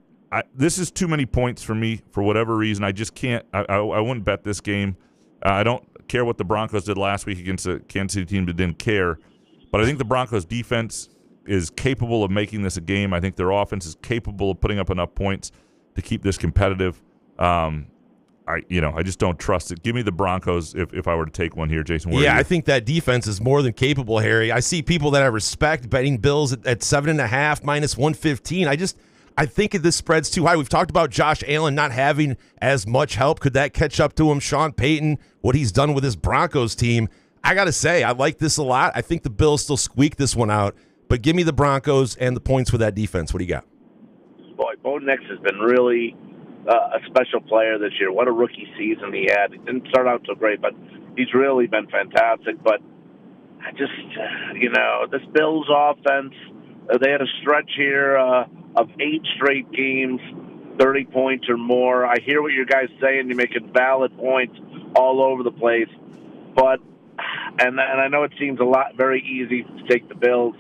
this is too many points for me for whatever reason. I just can't. I wouldn't bet this game. I don't care what the Broncos did last week against a Kansas City team that didn't care. But I think the Broncos defense is capable of making this a game. I think their offense is capable of putting up enough points to keep this competitive. I just don't trust it. Give me the Broncos if I were to take one here, Jason. I think that defense is more than capable, Harry. I see people that I respect betting Bills at 7.5 -115. I think this spread's too high. We've talked about Josh Allen not having as much help. Could that catch up to him? Sean Payton, what he's done with his Broncos team. I got to say, I like this a lot. I think the Bills still squeak this one out. But give me the Broncos and the points for that defense. What do you got? Boy, Bo Nix has been really a special player this year. What a rookie season he had. He didn't start out so great, but he's really been fantastic. But I just, this Bills offense, they had a stretch here of 8 straight games, 30 points or more. I hear what you guys saying. You're making valid points all over the place. But, and I know it seems very easy to take the Bills,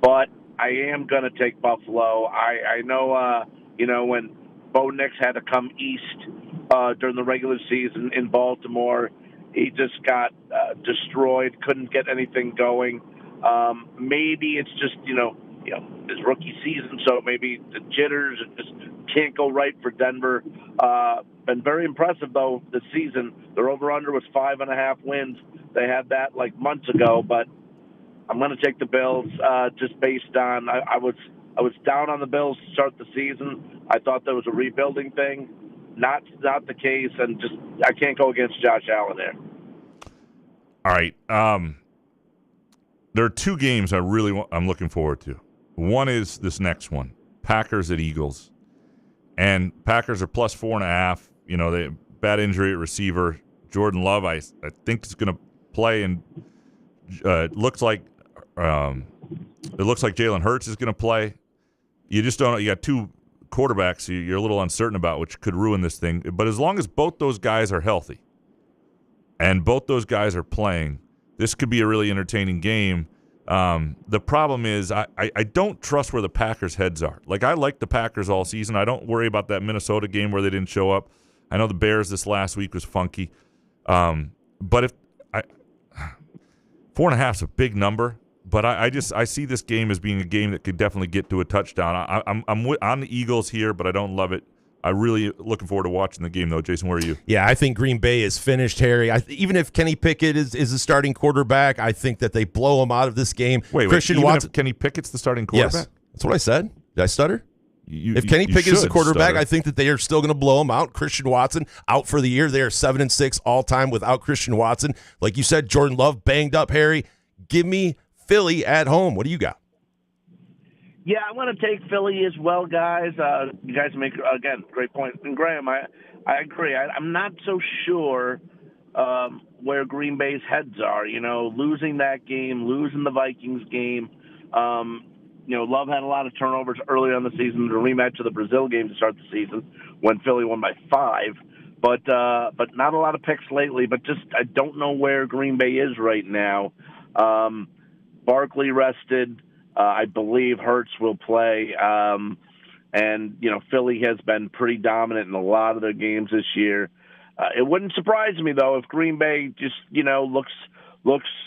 but I am going to take Buffalo. I know, when Bo Nix had to come east during the regular season in Baltimore, he just got destroyed, couldn't get anything going. Maybe it's just, his rookie season, so maybe the jitters just can't go right for Denver. Been very impressive, though, this season. Their over-under was 5.5 wins. They had that months ago, but I'm going to take the Bills just based on I was down on the Bills to start the season. I thought that was a rebuilding thing. Not the case, and just I can't go against Josh Allen there. All right. There are 2 games I'm looking forward to. One is this next one, Packers at Eagles. And Packers are plus 4.5. They bad injury at receiver. Jordan Love, I think is going to play, and it looks like Jalen Hurts is going to play. You just don't know. You got 2 quarterbacks you're a little uncertain about, which could ruin this thing. But as long as both those guys are healthy and both those guys are playing, this could be a really entertaining game. The problem is I don't trust where the Packers' heads are. I like the Packers all season. I don't worry about that Minnesota game where they didn't show up. I know the Bears this last week was funky. But if 4.5 is a big number, but I see this game as being a game that could definitely get to a touchdown. I'm on the Eagles here, but I don't love it. I'm really looking forward to watching the game, though. Jason, where are you? Yeah, I think Green Bay is finished, Harry. Even if Kenny Pickett is the starting quarterback, I think that they blow him out of this game. Wait, Christian Watson. If Kenny Pickett's the starting quarterback? Yes, that's what I said. Did I stutter? If Kenny Pickett is the quarterback, I think that they are still going to blow him out. Christian Watson out for the year. They are 7-6 all time without Christian Watson. Like you said, Jordan Love banged up, Harry. Give me Philly at home. What do you got? Yeah, I want to take Philly as well, guys. You guys make, again, great point. And Graham, I agree. I'm not so sure where Green Bay's heads are. Losing that game, losing the Vikings game. Love had a lot of turnovers earlier in the season, the rematch of the Brazil game to start the season when Philly won by 5. But not a lot of picks lately. But just I don't know where Green Bay is right now. Barkley rested. I believe Hurts will play. And Philly has been pretty dominant in a lot of their games this year. It wouldn't surprise me, though, if Green Bay just, looks,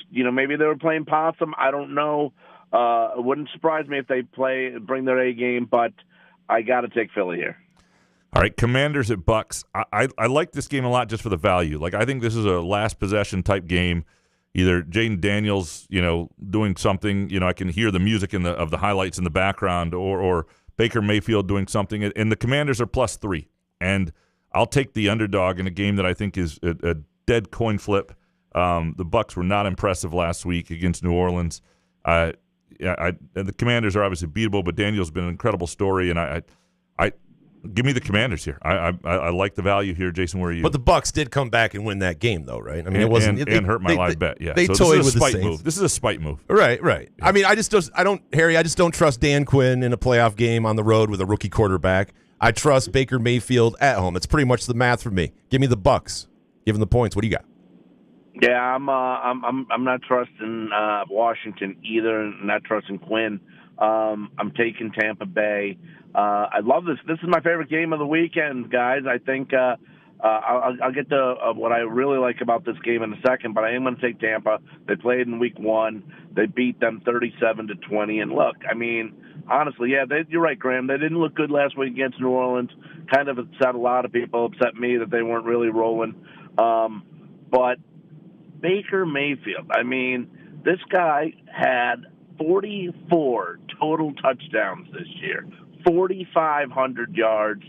maybe they were playing possum. I don't know. It wouldn't surprise me if they bring their A game, but I got to take Philly here. All right, Commanders at Bucks. I like this game a lot just for the value. I think this is a last possession type game. Either Jaden Daniels, doing something. I can hear the music of the highlights in the background, or Baker Mayfield doing something. And the Commanders are plus 3. And I'll take the underdog in a game that I think is a dead coin flip. The Bucks were not impressive last week against New Orleans. The Commanders are obviously beatable, but Daniels has been an incredible story, and Give me the Commanders here. I like the value here, Jason. Where are you? But the Bucs did come back and win that game, though, right? I mean, it wasn't and hurt my live bet. Yeah, they so toyed this is with a spite the Saints. move. This is a spite move. Right. Yeah. I mean, I just don't trust Dan Quinn in a playoff game on the road with a rookie quarterback. I trust Baker Mayfield at home. It's pretty much the math for me. Give me the Bucs. Give them the points. What do you got? Yeah, I'm not trusting Washington either, and not trusting Quinn. I'm taking Tampa Bay. I love this. This is my favorite game of the weekend, guys. I think I'll get to what I really like about this game in a second, but I am going to take Tampa. They played in week 1. They beat them 37-20. And look, I mean, honestly, yeah, you're right, Graham. They didn't look good last week against New Orleans. Kind of upset a lot of people, upset me that they weren't really rolling. But Baker Mayfield, I mean, this guy had 44 total touchdowns this year, 4,500 yards.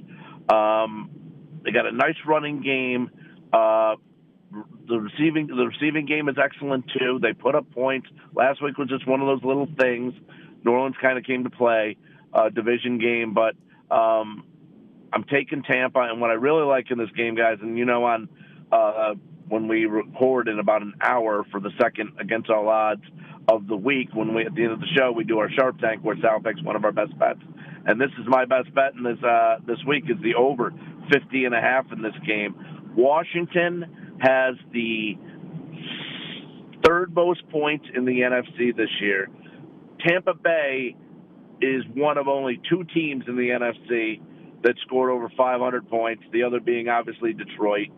They got a nice running game. The receiving game is excellent too. They put up points. Last week was just one of those little things. New Orleans kind of came to play, division game, but I'm taking Tampa. And what I really like in this game, guys, and on when we record in about an hour for the second against all odds of the week, when we at the end of the show we do our Sharp Tank where Sal picks one of our best bets, and this is my best bet in this week is the over 50.5 in this game. Washington has the third most points in the NFC this year. Tampa Bay is one of only 2 teams in the NFC that scored over 500 points, the other being obviously Detroit.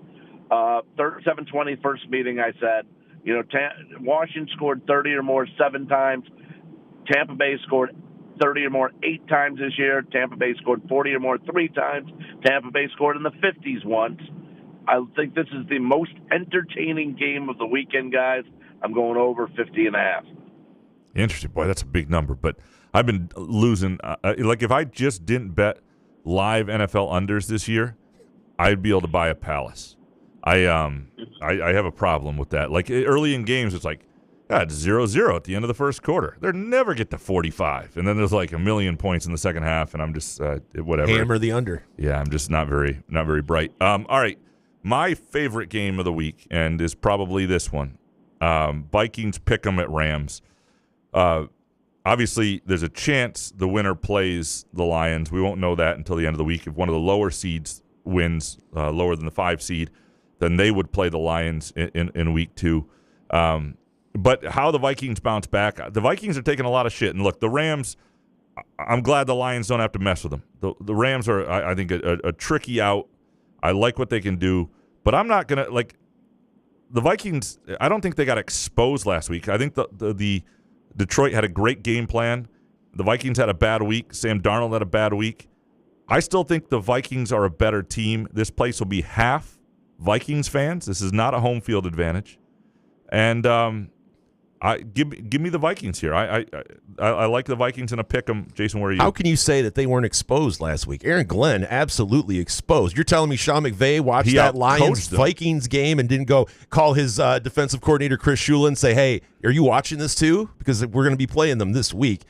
7-20 first meeting, I said, Washington scored 30 or more 7 times. Tampa Bay scored 30 or more 8 times this year. Tampa Bay scored 40 or more 3 times. Tampa Bay scored in the 50s once. I think this is the most entertaining game of the weekend, guys. I'm going over 50.5. Interesting. Boy, that's a big number. But I've been losing. Like if I just didn't bet live NFL unders this year, I'd be able to buy a Palace. I have a problem with that. Like early in games, it's like, it's 0-0 at the end of the first quarter. They never get to 45. And then there's like a million points in the second half, and I'm just whatever. Hammer the under. Yeah, I'm just not very bright. All right. My favorite game of the week, and is probably this one. Vikings pick 'em at Rams. Obviously, there's a chance the winner plays the Lions. We won't know that until the end of the week. If one of the lower seeds wins, lower than the 5 seed, then they would play the Lions in week 2. But how the Vikings bounce back, the Vikings are taking a lot of shit. And look, the Rams, I'm glad the Lions don't have to mess with them. The Rams are, I think, a tricky out. I like what they can do, but I'm not going to, like, the Vikings, I don't think they got exposed last week. I think the Detroit had a great game plan. The Vikings had a bad week. Sam Darnold had a bad week. I still think the Vikings are a better team. This place will be half Vikings fans. This is not a home field advantage. And give me the Vikings here. I like the Vikings in a pick 'em. Jason, where are you? How can you say that they weren't exposed last week? Aaron Glenn absolutely exposed. You're telling me Sean McVay watched that Lions-Vikings game and didn't go call his defensive coordinator Chris Shula and say, hey, are you watching this too? Because we're going to be playing them this week.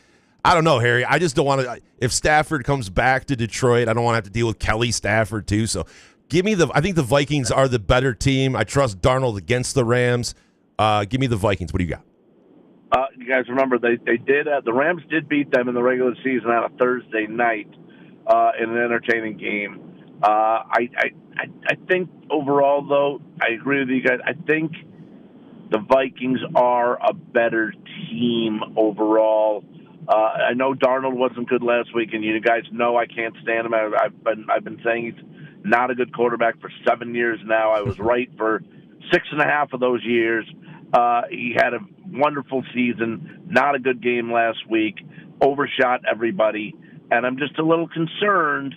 I don't know, Harry. I just don't want to – if Stafford comes back to Detroit, I don't want to have to deal with Kelly Stafford too. So give me I think the Vikings are the better team. I trust Darnold against the Rams. Give me the Vikings. What do you got? You guys remember they did the Rams did beat them in the regular season on a Thursday night in an entertaining game. I think overall, though, I agree with you guys. I think the Vikings are a better team overall. I know Darnold wasn't good last week, and you guys know I can't stand him. I've been saying he's not a good quarterback for 7 years now. I was right for 6.5 of those years. He had a wonderful season, not a good game last week, overshot everybody, and I'm just a little concerned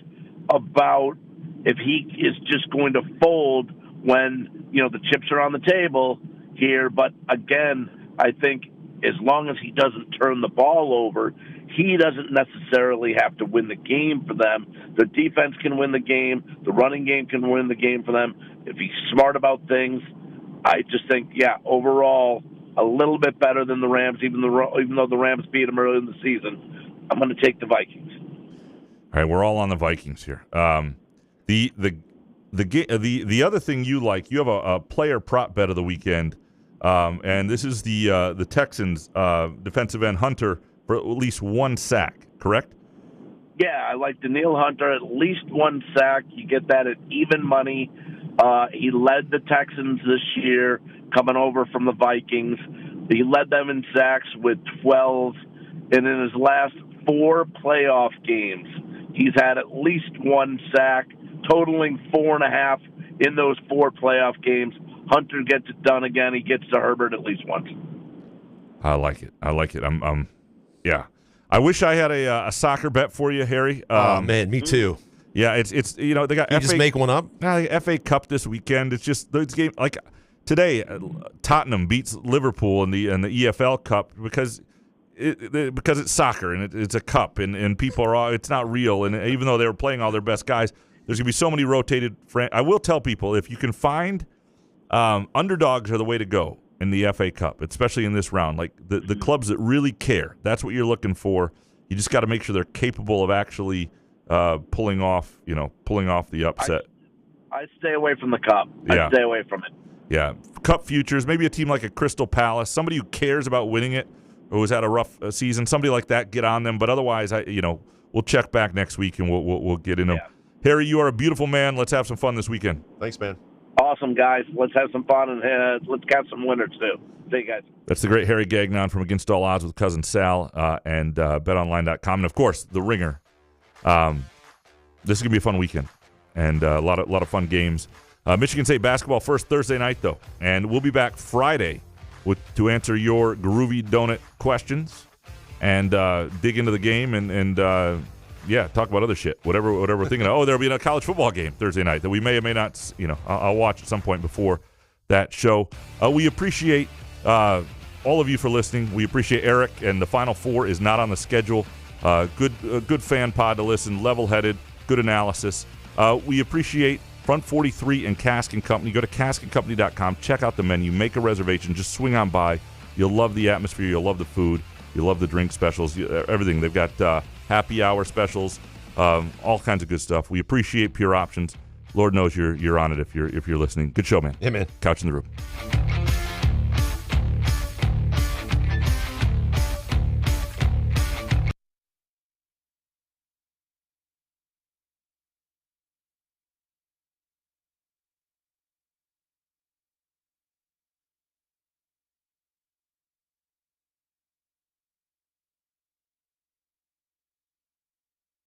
about if he is just going to fold when, the chips are on the table here. But again, I think as long as he doesn't turn the ball over, he doesn't necessarily have to win the game for them. The defense can win the game. The running game can win the game for them. If he's smart about things, I just think, overall, a little bit better than the Rams, even though the Rams beat them early in the season. I'm going to take the Vikings. All right, we're all on the Vikings here. The other thing you like, you have a player prop bet of the weekend, and this is the Texans defensive end Hunter for at least one sack, correct? Yeah, I like Danielle Hunter, at least one sack. You get that at even money. He led the Texans this year, coming over from the Vikings. He led them in sacks with 12, and in his last 4 playoff games, he's had at least one sack, totaling 4.5 in those 4 playoff games. Hunter gets it done again. He gets to Herbert at least once. I like it. Yeah. I wish I had a soccer bet for you, Harry. Oh man, me too. Yeah, it's they got. You just make one up. FA Cup this weekend. It's just those games like today. Tottenham beats Liverpool in the EFL Cup because it's soccer and it's a cup and people are all. It's not real, and even though they were playing all their best guys, there's gonna be so many rotated. I will tell people if you can find underdogs are the way to go in the FA Cup, especially in this round. Like the clubs that really care, that's what you're looking for. You just got to make sure they're capable of actually pulling off the upset. I stay away from the cup. Yeah. I stay away from it. Yeah, cup futures, maybe a team like a Crystal Palace, somebody who cares about winning it or who's had a rough season, somebody like that, get on them. But otherwise, we'll check back next week and we'll get in them. Yeah. Harry, you are a beautiful man. Let's have some fun this weekend. Thanks, man. Awesome, guys. Let's have some fun and let's catch some winners, too. See you guys. That's the great Harry Gagnon from Against All Odds with Cousin Sal and BetOnline.com. And, of course, The Ringer. This is going to be a fun weekend and a lot of fun games. Michigan State basketball first Thursday night, though. And we'll be back Friday to answer your Groovy Donut questions and dig into the game and talk about other shit, whatever we're thinking of. Oh, there'll be a college football game Thursday night that we may or may not, I'll watch at some point before that show. We appreciate all of you for listening. We appreciate Eric, and the Final Four is not on the schedule. Good fan pod to listen, level-headed, good analysis. We appreciate Front 43 and Cask & Company. Go to caskandcompany.com, check out the menu, make a reservation, just swing on by. You'll love the atmosphere, you'll love the food, you'll love the drink specials, everything. They've got happy hour specials, all kinds of good stuff. We appreciate Pure Options. Lord knows you're on it if you're listening. Good show, man. Yeah, man. Couch in the Room.